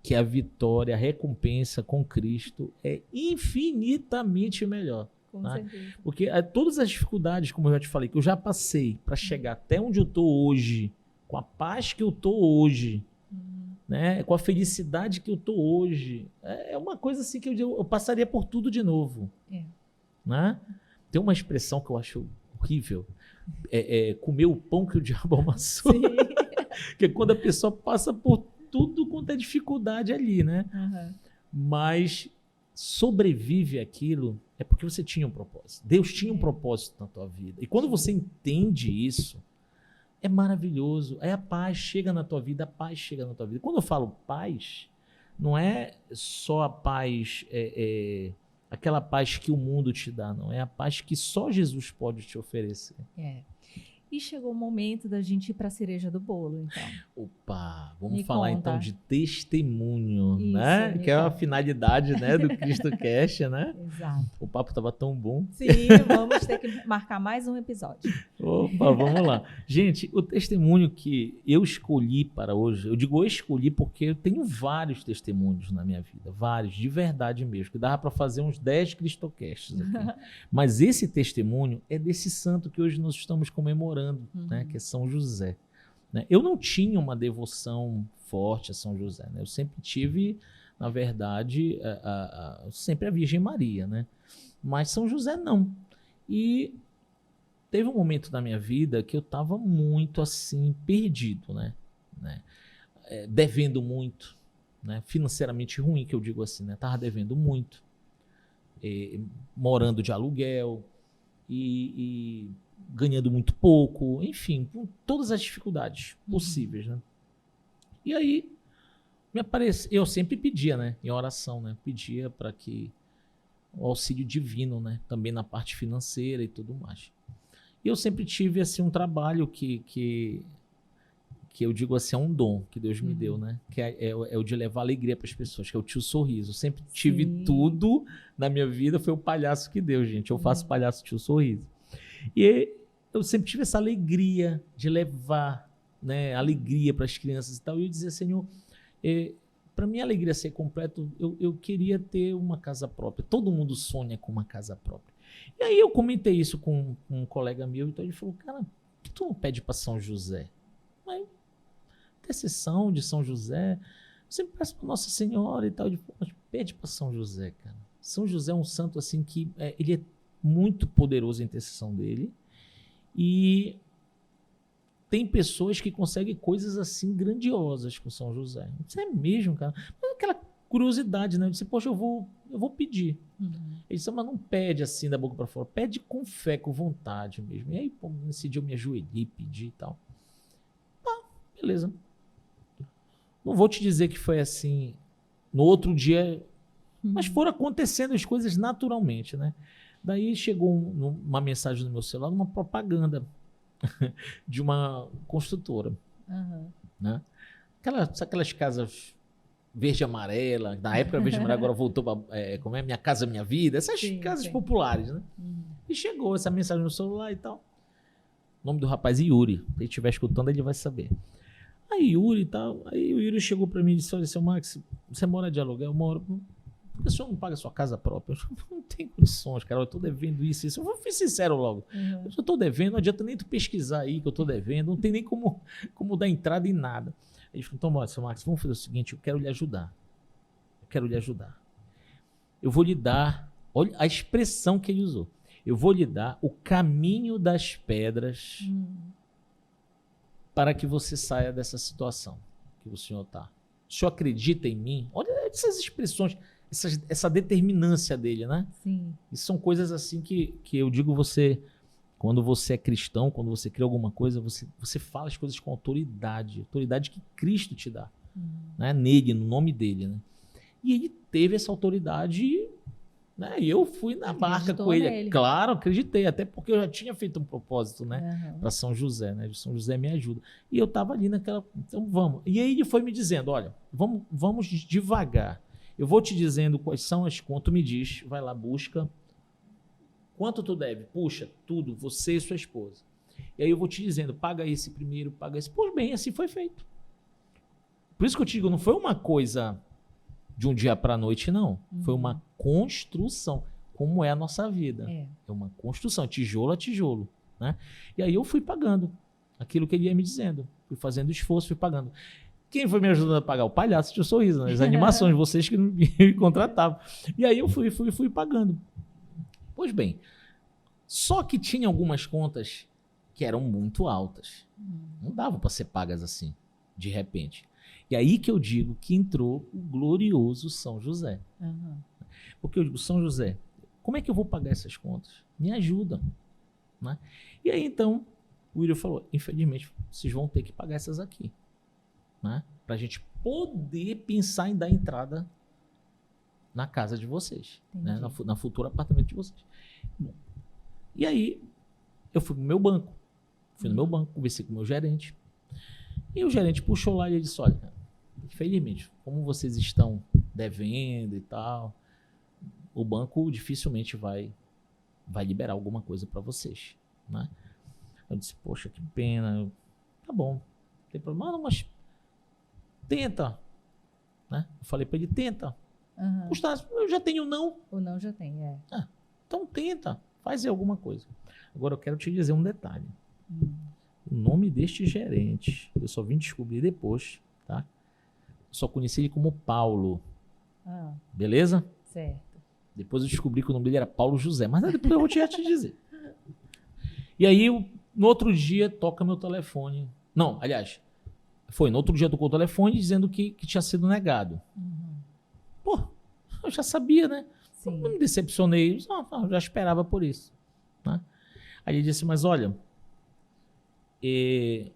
que a vitória, a recompensa com Cristo é infinitamente melhor.
Com certeza.
Porque todas as dificuldades, como eu já te falei, que eu já passei para chegar até onde eu estou hoje, com a paz que eu estou hoje, né, com a felicidade que eu estou hoje, é uma coisa assim que eu passaria por tudo de novo. Né? Tem uma expressão que eu acho horrível, comer o pão que o diabo amassou. Que é quando a pessoa passa por tudo quanto é dificuldade ali, né? Mas sobrevive aquilo é porque você tinha um propósito. Deus tinha um propósito na tua vida. E quando você entende isso, é maravilhoso. Aí a paz chega na tua vida, a paz chega na tua vida. Quando eu falo paz, não é só a paz, aquela paz que o mundo te dá, não. É a paz que só Jesus pode te oferecer.
E chegou o momento da gente ir para a cereja do bolo, então.
Opa, vamos falar então de testemunho,
isso,
né? Que é a finalidade, né, do CristoCast, né?
Exato.
O papo estava tão bom.
Sim, vamos ter que marcar mais um episódio.
Opa, vamos lá. Gente, o testemunho que eu escolhi para hoje, eu digo eu escolhi porque eu tenho vários testemunhos na minha vida, vários, de verdade mesmo, que dava para fazer uns 10 CristoCasts aqui. Mas esse testemunho é desse santo que hoje nós estamos comemorando, né, que é São José. Né? Eu não tinha uma devoção forte a São José, né? Eu sempre tive, na verdade, sempre a Virgem Maria, né? Mas São José não. E teve um momento da minha vida que eu estava muito assim, perdido, né? Devendo muito, né? Financeiramente ruim, que eu digo assim, né? Estava devendo muito, morando de aluguel e ganhando muito pouco, enfim, com todas as dificuldades possíveis, né? E aí eu sempre pedia, né, em oração, né, pedia para que o auxílio divino, né, também na parte financeira e tudo mais. E eu sempre tive assim um trabalho que eu digo assim, é um dom que Deus me deu, né, que é o de levar alegria para as pessoas, que é o tio sorriso. Eu sempre tive tudo na minha vida, foi o palhaço que deu, gente. Eu faço palhaço tio sorriso. E eu sempre tive essa alegria de levar, né, alegria para as crianças e tal. E eu dizia, Senhor, para minha alegria ser completa, eu queria ter uma casa própria. Todo mundo sonha com uma casa própria. E aí eu comentei isso com um colega meu, então ele falou, cara, por que tu não pede para São José? Aí, intercessão de São José, sempre peço para Nossa Senhora e tal. Ele falou, mas pede para São José, cara. São José é um santo assim que ele é muito poderoso a intercessão dele. E tem pessoas que conseguem coisas assim grandiosas com São José. Isso é mesmo, cara. Mas aquela curiosidade, né? Eu disse, poxa, eu vou pedir. Ele disse, mas não pede assim da boca para fora. Pede com fé, com vontade mesmo. E aí, pô, nesse dia eu me ajoelhei e pedi e tal. Beleza. Não vou te dizer que foi assim no outro dia, mas foram acontecendo as coisas naturalmente, né? Daí chegou uma mensagem no meu celular, uma propaganda de uma construtora. Né? Aquelas casas verde e amarela, na época verde e amarela, agora voltou para como é Minha Casa Minha Vida, essas casas populares, né? E chegou essa mensagem no celular e tal. O nome do rapaz é Yuri. Se ele estiver escutando, ele vai saber. Aí Yuri e tal, aí o Yuri chegou para mim e disse, olha, seu Max, você mora de aluguel? Eu moro. Por que o senhor não paga a sua casa própria? Eu não tenho condições, cara, eu tô devendo isso. Eu vou ser sincero logo. Eu tô devendo, não adianta nem tu pesquisar aí que eu tô devendo, não tem nem como dar entrada em nada. Aí ele falou, então, olha, seu Max, vamos fazer o seguinte, eu quero lhe ajudar. Eu vou lhe dar, olha a expressão que ele usou, eu vou lhe dar o caminho das pedras para que você saia dessa situação. que o senhor está? O senhor acredita em mim? Olha essas expressões, essa determinância dele, né?
Sim.
Isso são coisas assim que eu digo quando você é cristão, quando você cria alguma coisa, você fala as coisas com autoridade que Cristo te dá, né? Nele, no nome dele, né? E ele teve essa autoridade, né? E eu fui na barca com ele.
Nele.
Claro, acreditei, até porque eu já tinha feito um propósito, né? Para São José, né? São José me ajuda. E eu estava ali naquela, então vamos. E aí ele foi me dizendo, olha, vamos devagar. Eu vou te dizendo quais são as contas, tu me diz, vai lá, busca. Quanto tu deve? Puxa, tudo, você e sua esposa. E aí eu vou te dizendo, paga esse primeiro, paga esse. Pois bem, assim foi feito. Por isso que eu te digo, não foi uma coisa de um dia para a noite, não. Foi uma construção, como é a nossa vida. É uma construção, tijolo a tijolo, né? E aí eu fui pagando aquilo que ele ia me dizendo. Fui fazendo esforço, fui pagando. Quem foi me ajudando a pagar? O palhaço de sorriso, né? As animações, vocês que me contratavam. E aí eu fui pagando. Pois bem, só que tinha algumas contas que eram muito altas. Não davam para ser pagas assim, de repente. E aí que eu digo que entrou o glorioso São José. Porque eu digo, São José, como é que eu vou pagar essas contas? Me ajuda, né? E aí então o William falou, infelizmente vocês vão ter que pagar essas aqui, né? Para a gente poder pensar em dar entrada na casa de vocês, né? Na futura apartamento de vocês. Bom, e aí eu fui no meu banco, conversei com o meu gerente, e o gerente puxou lá e ele disse, olha, infelizmente, como vocês estão devendo e tal, o banco dificilmente vai liberar alguma coisa para vocês, né? Eu disse, poxa, que pena. Tá bom, não tem problema. Não, mas tenta, né? Eu falei para ele, tenta. Gustavo, eu já tenho não.
O não já tem,
Então tenta, faz alguma coisa. Agora eu quero te dizer um detalhe. O nome deste gerente, eu só vim descobrir depois, tá? Eu só conheci ele como Paulo. Beleza?
Certo.
Depois eu descobri que o nome dele era Paulo José, mas depois eu vou te dizer. E aí, no outro dia, toca meu telefone. Não, aliás, no outro dia tocou o telefone dizendo que tinha sido negado. Pô, eu já sabia, né?
Sim.
Não me decepcionei, eu já esperava por isso, né? Aí ele disse, mas olha, eu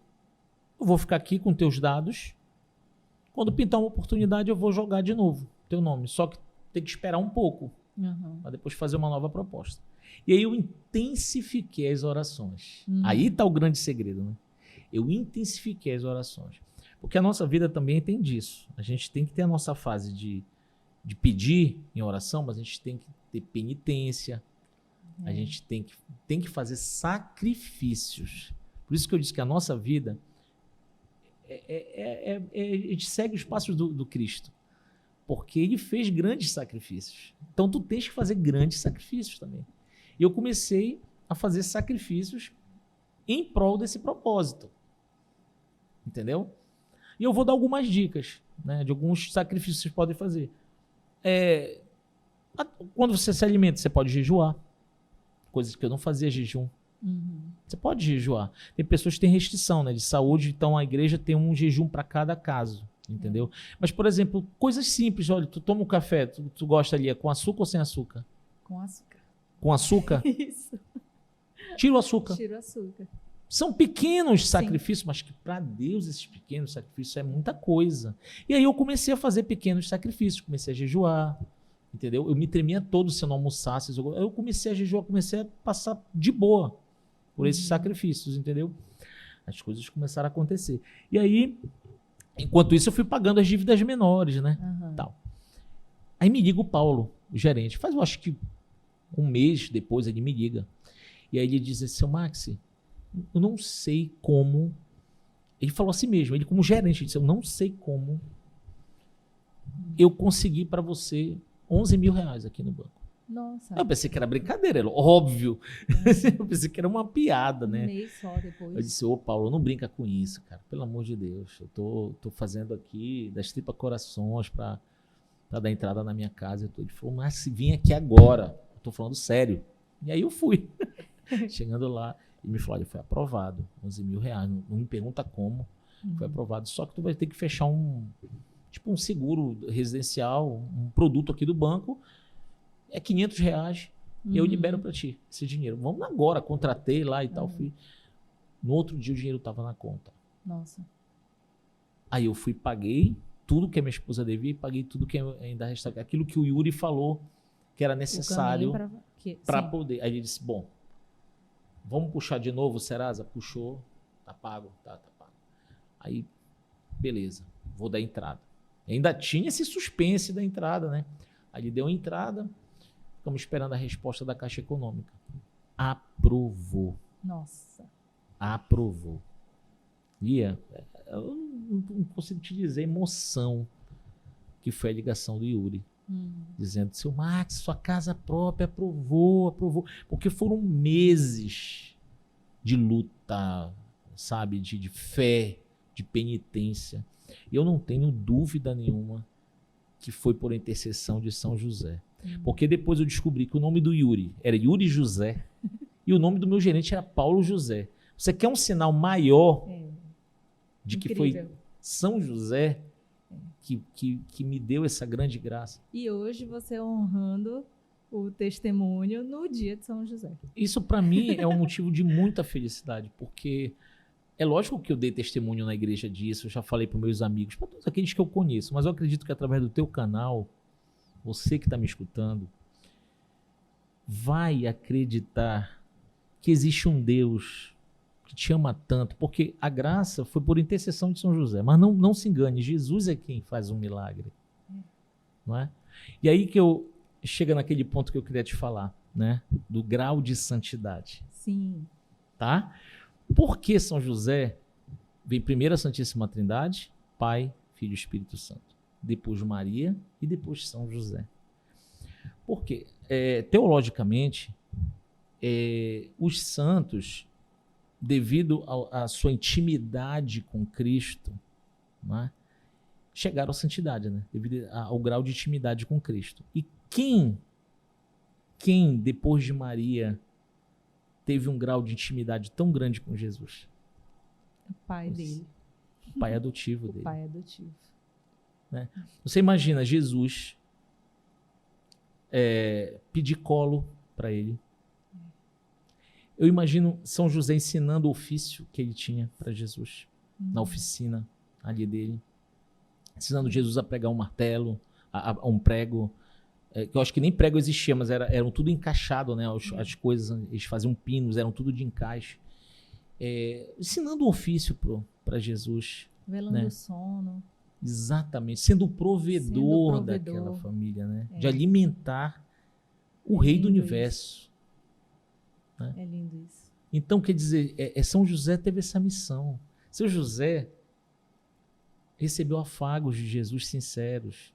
vou ficar aqui com teus dados, quando pintar uma oportunidade eu vou jogar de novo teu nome, só que tem que esperar um pouco, para depois fazer uma nova proposta. E aí eu intensifiquei as orações. Aí está o grande segredo, né? Eu intensifiquei as orações, porque a nossa vida também tem disso. A gente tem que ter a nossa fase de pedir em oração, mas a gente tem que ter penitência, a gente tem que fazer sacrifícios. Por isso que eu disse que a nossa vida a gente segue os passos do Cristo, porque ele fez grandes sacrifícios. Então tu tens que fazer grandes sacrifícios também. E eu comecei a fazer sacrifícios em prol desse propósito, entendeu? E eu vou dar algumas dicas, né, de alguns sacrifícios que vocês podem fazer. Quando você se alimenta, você pode jejuar. Coisas que eu não fazia jejum. Você pode jejuar. Tem pessoas que têm restrição, né, de saúde, então a igreja tem um jejum para cada caso, entendeu? Mas, por exemplo, coisas simples. Olha, tu toma um café, tu gosta ali, é com açúcar ou sem açúcar?
Com açúcar.
Com açúcar?
Isso.
Tira o açúcar.
Tira o açúcar.
São pequenos sacrifícios, mas que para Deus esses pequenos sacrifícios é muita coisa. E aí eu comecei a fazer pequenos sacrifícios, comecei a jejuar, entendeu? Eu me tremia todo se eu não almoçasse. Eu comecei a jejuar, comecei a passar de boa por esses sacrifícios, entendeu? As coisas começaram a acontecer. E aí, enquanto isso, eu fui pagando as dívidas menores, né? Tal. Aí me liga o Paulo, o gerente. Eu acho que um mês depois ele me liga. E aí ele diz assim, seu Maxi, eu não sei como... Ele falou assim mesmo, ele como gerente, ele disse, eu não sei como eu consegui para você 11 mil reais aqui no banco.
Nossa.
Eu pensei que era brincadeira, era óbvio. Eu pensei que era uma piada, né?
Um mês só depois.
Eu disse, Paulo, não brinca com isso, cara. Pelo amor de Deus. Eu tô fazendo aqui das tripas corações para dar entrada na minha casa. Ele falou, mas se vim aqui agora. Eu tô falando sério. E aí eu fui. Chegando lá, ele me falou, olha, foi aprovado. 11 mil reais. Não me pergunta como. Foi aprovado. Só que tu vai ter que fechar um seguro residencial, um produto aqui do banco, é R$ 500, e eu libero para ti esse dinheiro. Vamos agora, contratei lá e tal. No outro dia o dinheiro estava na conta.
Nossa.
Aí eu fui, paguei tudo que a minha esposa devia e paguei tudo que ainda restava. Aquilo que o Yuri falou que era necessário para poder. Aí ele disse, bom, vamos puxar de novo, Serasa? Puxou, tá pago, tá pago. Aí, beleza, vou dar entrada. Ainda tinha esse suspense da entrada, né? Aí ele deu a entrada, ficamos esperando a resposta da Caixa Econômica. Aprovou.
Nossa.
Aprovou. Lia, eu não consigo te dizer a emoção que foi a ligação do Yuri. Dizendo, seu Max, sua casa própria aprovou. Porque foram meses de luta, sabe? De fé, de penitência. E eu não tenho dúvida nenhuma que foi por intercessão de São José. Porque depois eu descobri que o nome do Yuri era Yuri José e o nome do meu gerente era Paulo José. Você quer um sinal maior de que foi São José que me deu essa grande graça?
E hoje você honrando o testemunho no dia de São José.
Isso para mim é um motivo de muita felicidade, porque é lógico que eu dei testemunho na igreja disso, eu já falei para meus amigos, para todos aqueles que eu conheço, mas eu acredito que através do teu canal, você que está me escutando, vai acreditar que existe um Deus que te ama tanto, porque a graça foi por intercessão de São José, mas não se engane, Jesus é quem faz um milagre, não é? E aí que eu chego naquele ponto que eu queria te falar, né? Do grau de santidade.
Sim.
Tá? Por que São José vem primeiro a Santíssima Trindade, Pai, Filho e Espírito Santo, depois Maria e depois São José? Porque, teologicamente, os santos, devido à sua intimidade com Cristo, né, chegaram à santidade, né, devido ao grau de intimidade com Cristo. E quem depois de Maria teve um grau de intimidade tão grande com Jesus?
O pai dele.
O pai adotivo dele.
O pai adotivo.
Né? Você imagina Jesus pedir colo para ele. Eu imagino São José ensinando o ofício que ele tinha para Jesus, na oficina ali dele, ensinando Jesus a pregar um martelo, a um prego, que eu acho que nem prego existia, mas eram tudo encaixado, né? As coisas, eles faziam pinos, eram tudo de encaixe. Ensinando o ofício para Jesus.
Velando o sono.
Exatamente, sendo o provedor daquela família, né? De alimentar o rei do universo. Né?
É lindo isso.
Então, quer dizer, São José teve essa missão. São José recebeu afagos de Jesus sinceros.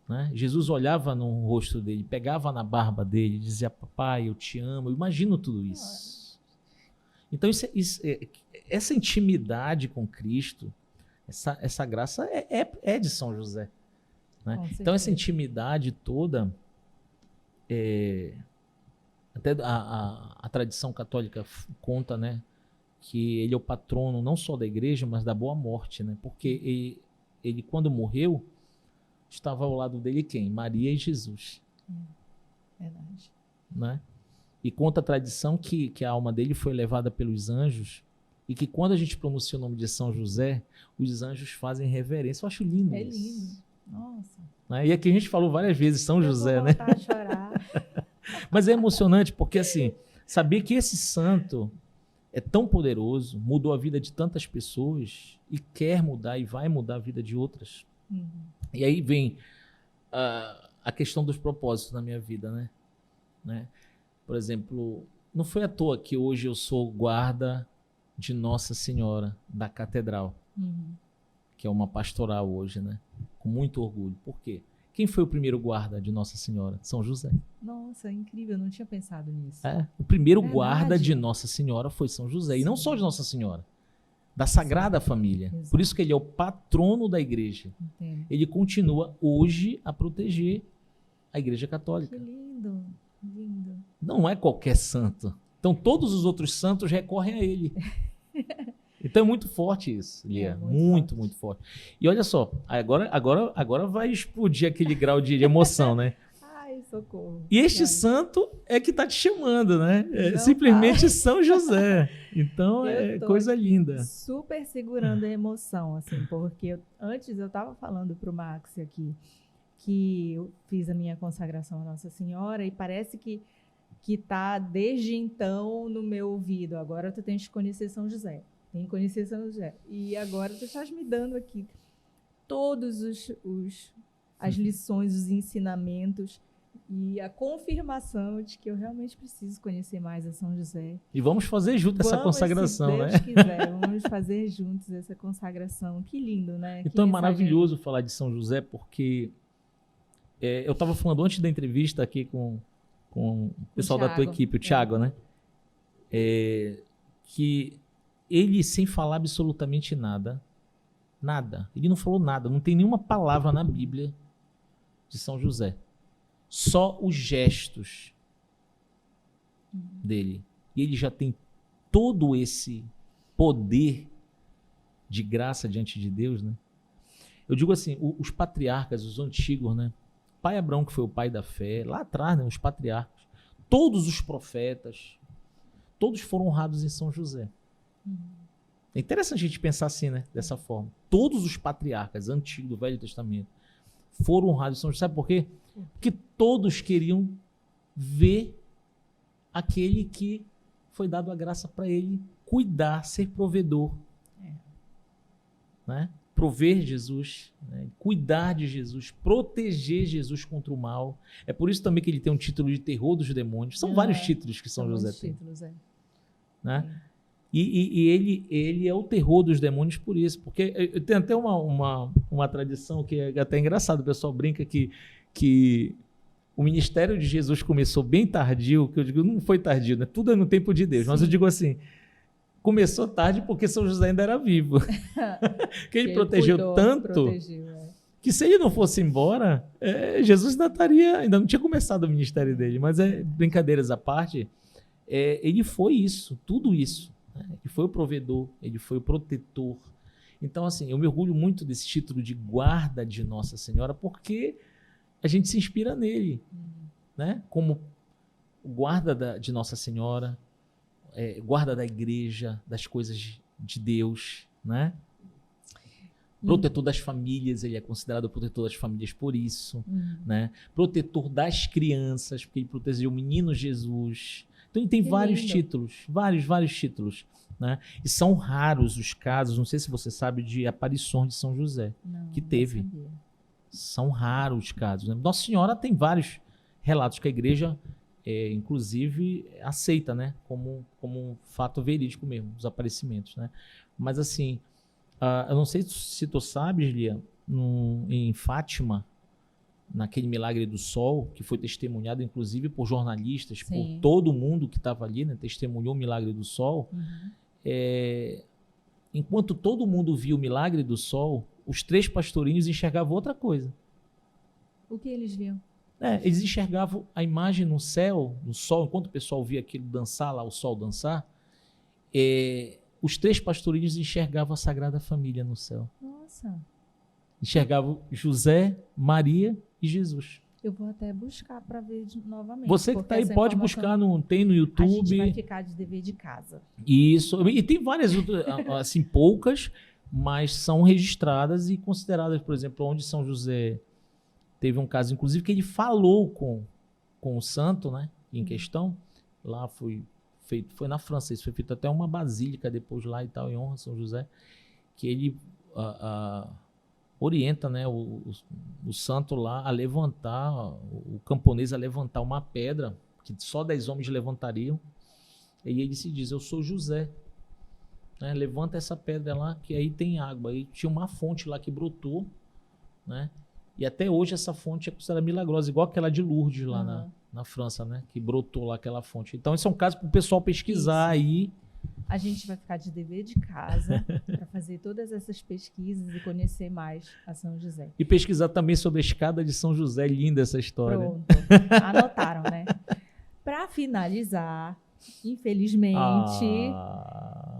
Né? Jesus olhava no rosto dele, pegava na barba dele, dizia, papai, eu te amo. Eu imagino tudo isso. Então, essa intimidade com Cristo, essa graça é de São José. Né? Então, essa intimidade toda, até a tradição católica conta, né, que ele é o patrono não só da igreja, mas da boa morte, né? Porque ele quando morreu, estava ao lado dele quem? Maria e Jesus.
Verdade.
Né? E conta a tradição que a alma dele foi levada pelos anjos e que quando a gente pronuncia o nome de São José, os anjos fazem reverência. Eu acho lindo isso.
Lindo. Nossa.
Né? E aqui a gente falou várias vezes São José, né?
Vou voltar a chorar.
Mas é emocionante porque, assim, saber que esse santo é tão poderoso, mudou a vida de tantas pessoas e quer mudar e vai mudar a vida de outras. E aí vem a questão dos propósitos na minha vida, né? Por exemplo, não foi à toa que hoje eu sou guarda de Nossa Senhora da Catedral, que é uma pastoral hoje, né? Com muito orgulho. Por quê? Quem foi o primeiro guarda de Nossa Senhora? São José.
Nossa, incrível, eu não tinha pensado nisso.
O primeiro guarda de Nossa Senhora foi São José. Sim. E não só de Nossa Senhora, da Sagrada Família. Exato. Por isso que ele é o patrono da igreja. Entendo. Ele continua hoje a proteger a Igreja Católica.
Que lindo, lindo.
Não é qualquer santo. Então todos os outros santos recorrem a ele. Então é muito forte isso, Lia. Muito forte. E olha só, agora vai explodir aquele grau de emoção, né?
Ai, socorro.
E este santo é que está te chamando, né? É simplesmente São José. Então é coisa linda.
Super segurando a emoção, assim, porque antes eu estava falando para o Max aqui que eu fiz a minha consagração à Nossa Senhora e parece que está desde então no meu ouvido. Agora tu tens que conhecer São José. Tem que conhecer São José. E agora tu estás me dando aqui todos as lições, os ensinamentos e a confirmação de que eu realmente preciso conhecer mais a São José.
E vamos fazer junto essa consagração,
se Deus
né?
quiser, vamos fazer juntos essa consagração. Que lindo, né?
Então é maravilhoso falar de São José, porque eu estava falando antes da entrevista aqui com o pessoal da tua equipe, o Thiago, né? Que ele, sem falar absolutamente nada, ele não falou nada, não tem nenhuma palavra na Bíblia de São José. Só os gestos dele. E ele já tem todo esse poder de graça diante de Deus, né? Eu digo assim, os patriarcas, os antigos, né? Pai Abraão, que foi o pai da fé, lá atrás, né? Os patriarcas, todos os profetas, todos foram honrados em São José. É interessante a gente pensar assim, né? Dessa forma. Todos os patriarcas antigos do Velho Testamento foram honrados em São José. Sabe por quê? Porque todos queriam ver aquele que foi dado a graça para ele cuidar, ser provedor. Né? Prover Jesus, né? Cuidar de Jesus, proteger Jesus contra o mal. É por isso também que ele tem um título de terror dos demônios. São vários títulos que São José tem. Né? E ele é o terror dos demônios por isso. Porque eu tenho até uma tradição que é até engraçado. O pessoal brinca que o ministério de Jesus começou bem tardio, que eu digo, não foi tardio, né? Tudo é no tempo de Deus. Sim. Mas eu digo assim, começou tarde porque São José ainda era vivo. Que ele protegeu tanto que se ele não fosse embora, Jesus ainda não tinha começado o ministério dele. Mas brincadeiras à parte, ele foi isso, tudo isso. Né? Ele foi o provedor, ele foi o protetor. Então, assim, eu me orgulho muito desse título de guarda de Nossa Senhora, porque a gente se inspira nele, né? Como guarda de Nossa Senhora, guarda da igreja, das coisas de Deus, né? Protetor das famílias, ele é considerado protetor das famílias por isso, né? Protetor das crianças, porque ele protegeu o menino Jesus. Então ele tem vários títulos, vários títulos, né? E são raros os casos, não sei se você sabe, de aparições de São José, que teve.
Não sabia.
São raros os casos, né? Nossa Senhora tem vários relatos que a igreja, inclusive, aceita, né? Como um fato verídico mesmo, os aparecimentos, né? Mas assim, eu não sei se tu sabes, Lia, em Fátima, naquele milagre do sol, que foi testemunhado inclusive por jornalistas, Sim. por todo mundo que estava ali, né? Testemunhou o milagre do sol. Enquanto todo mundo via o milagre do sol, os 3 pastorinhos enxergavam outra coisa.
O que eles viam?
Eles enxergavam a imagem no céu, no sol, enquanto o pessoal via aquilo dançar lá, o sol dançar, os 3 pastorinhos enxergavam a Sagrada Família no céu.
Nossa!
Enxergavam José, Maria e Jesus.
Eu vou até buscar para ver novamente.
Você que está aí pode buscar, tem no YouTube.
A gente vai ficar de dever de casa.
Isso, e tem várias, assim, poucas, mas são registradas e consideradas, por exemplo, onde São José teve um caso, inclusive, que ele falou com o santo, né, em questão. Lá foi na França, isso foi feito até uma basílica depois lá e tal, em honra a São José, que ele orienta, né, o santo lá a levantar, o camponês a levantar uma pedra que só 10 homens levantariam, e ele se diz, eu sou José, né, levanta essa pedra lá que aí tem água. Aí tinha uma fonte lá que brotou, né, e até hoje essa fonte é considerada milagrosa, igual aquela de Lourdes lá na França, né, que brotou lá aquela fonte. Então esse é um caso para o pessoal pesquisar aí.
A gente vai ficar de dever de casa para fazer todas essas pesquisas e conhecer mais a São José.
E pesquisar também sobre a escada de São José, linda essa história.
Pronto, anotaram, né? Para finalizar, infelizmente,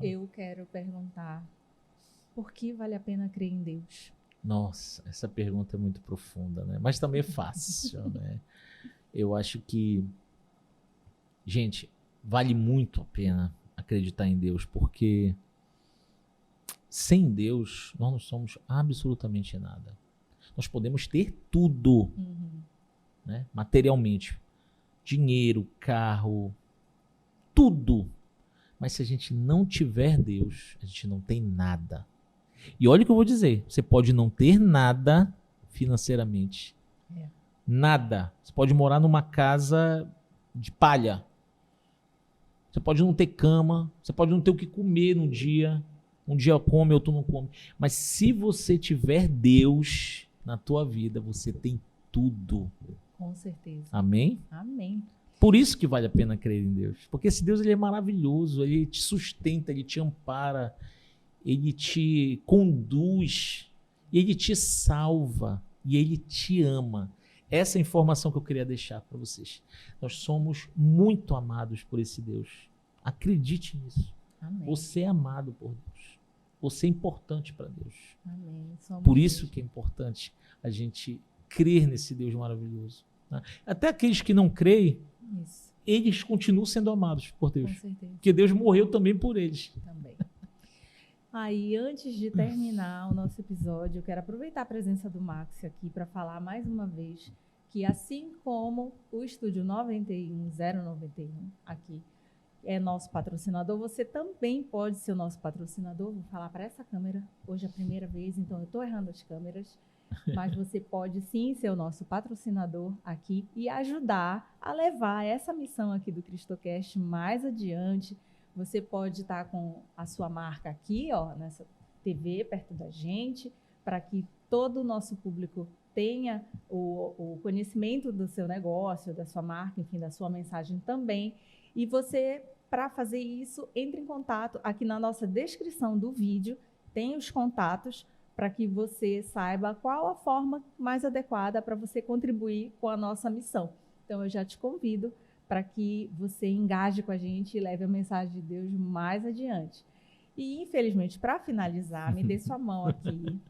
Eu quero perguntar, por que vale a pena crer em Deus?
Nossa, essa pergunta é muito profunda, né? Mas também é fácil, né? Eu acho que, gente, vale muito a pena acreditar em Deus, porque sem Deus nós não somos absolutamente nada. Nós podemos ter tudo, né? Materialmente, dinheiro, carro, tudo. Mas se a gente não tiver Deus, a gente não tem nada. E olha o que eu vou dizer, você pode não ter nada financeiramente. Nada. Você pode morar numa casa de palha. Você pode não ter cama, você pode não ter o que comer num dia. Um dia come, outro não come. Mas se você tiver Deus na tua vida, você tem tudo.
Com certeza.
Amém?
Amém.
Por isso que vale a pena crer em Deus. Porque esse Deus ele é maravilhoso, ele te sustenta, ele te ampara, ele te conduz, ele te salva e ele te ama. Essa é a informação que eu queria deixar para vocês. Nós somos muito amados por esse Deus. Acredite nisso.
Amém.
Você é amado por Deus. Você é importante para Deus.
Amém.
Por isso que é importante a gente crer nesse Deus maravilhoso. Né? Até aqueles que não creem, eles continuam sendo amados por Deus.
Com certeza.
Porque Deus morreu também por eles.
Também. Aí, antes de terminar o nosso episódio, eu quero aproveitar a presença do Max aqui para falar mais uma vez que, assim como o Estúdio 091 aqui é nosso patrocinador, você também pode ser o nosso patrocinador. Vou falar para essa câmera, hoje é a primeira vez, então eu estou errando as câmeras, mas você pode sim ser o nosso patrocinador aqui e ajudar a levar essa missão aqui do CristoCast mais adiante. Você pode estar com a sua marca aqui, ó, nessa TV, perto da gente, para que todo o nosso público tenha o conhecimento do seu negócio, da sua marca, enfim, da sua mensagem também. E você, para fazer isso, entre em contato. Aqui na nossa descrição do vídeo tem os contatos para que você saiba qual a forma mais adequada para você contribuir com a nossa missão. Então, eu já te convido para que você engaje com a gente e leve a mensagem de Deus mais adiante. E, infelizmente, para finalizar, me dê sua mão aqui,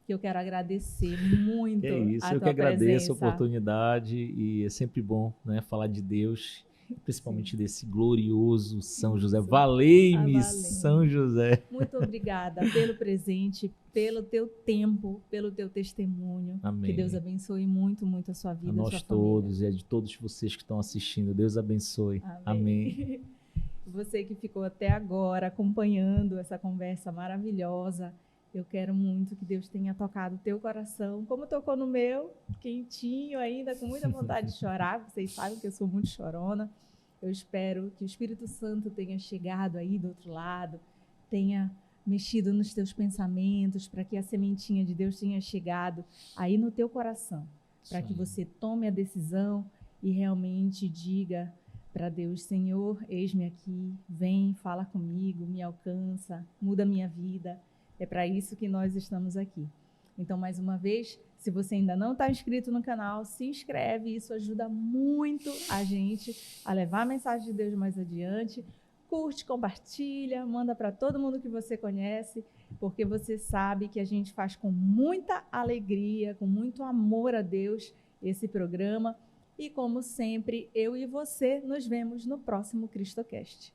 que eu quero agradecer muito a tua presença.
Eu que agradeço a oportunidade e é sempre bom, né, falar de Deus, principalmente desse glorioso São José. Valei-me, São José.
Muito obrigada pelo presente, pelo teu tempo, pelo teu testemunho.
Amém.
Que Deus abençoe muito, muito a sua vida,
a nós
a sua
todos
família.
E a de todos vocês que estão assistindo. Deus abençoe. Amém.
Você que ficou até agora acompanhando essa conversa maravilhosa, eu quero muito que Deus tenha tocado o teu coração, como tocou no meu, quentinho ainda, com muita vontade de chorar. Vocês sabem que eu sou muito chorona. Eu espero que o Espírito Santo tenha chegado aí do outro lado, tenha mexido nos teus pensamentos, para que a sementinha de Deus tenha chegado aí no teu coração, para que você tome a decisão e realmente diga para Deus: Senhor, eis-me aqui, vem, fala comigo, me alcança, muda a minha vida. É para isso que nós estamos aqui. Então, mais uma vez, se você ainda não está inscrito no canal, se inscreve. Isso ajuda muito a gente a levar a mensagem de Deus mais adiante. Curte, compartilha, manda para todo mundo que você conhece, porque você sabe que a gente faz com muita alegria, com muito amor a Deus esse programa. E como sempre, eu e você nos vemos no próximo CristoCast.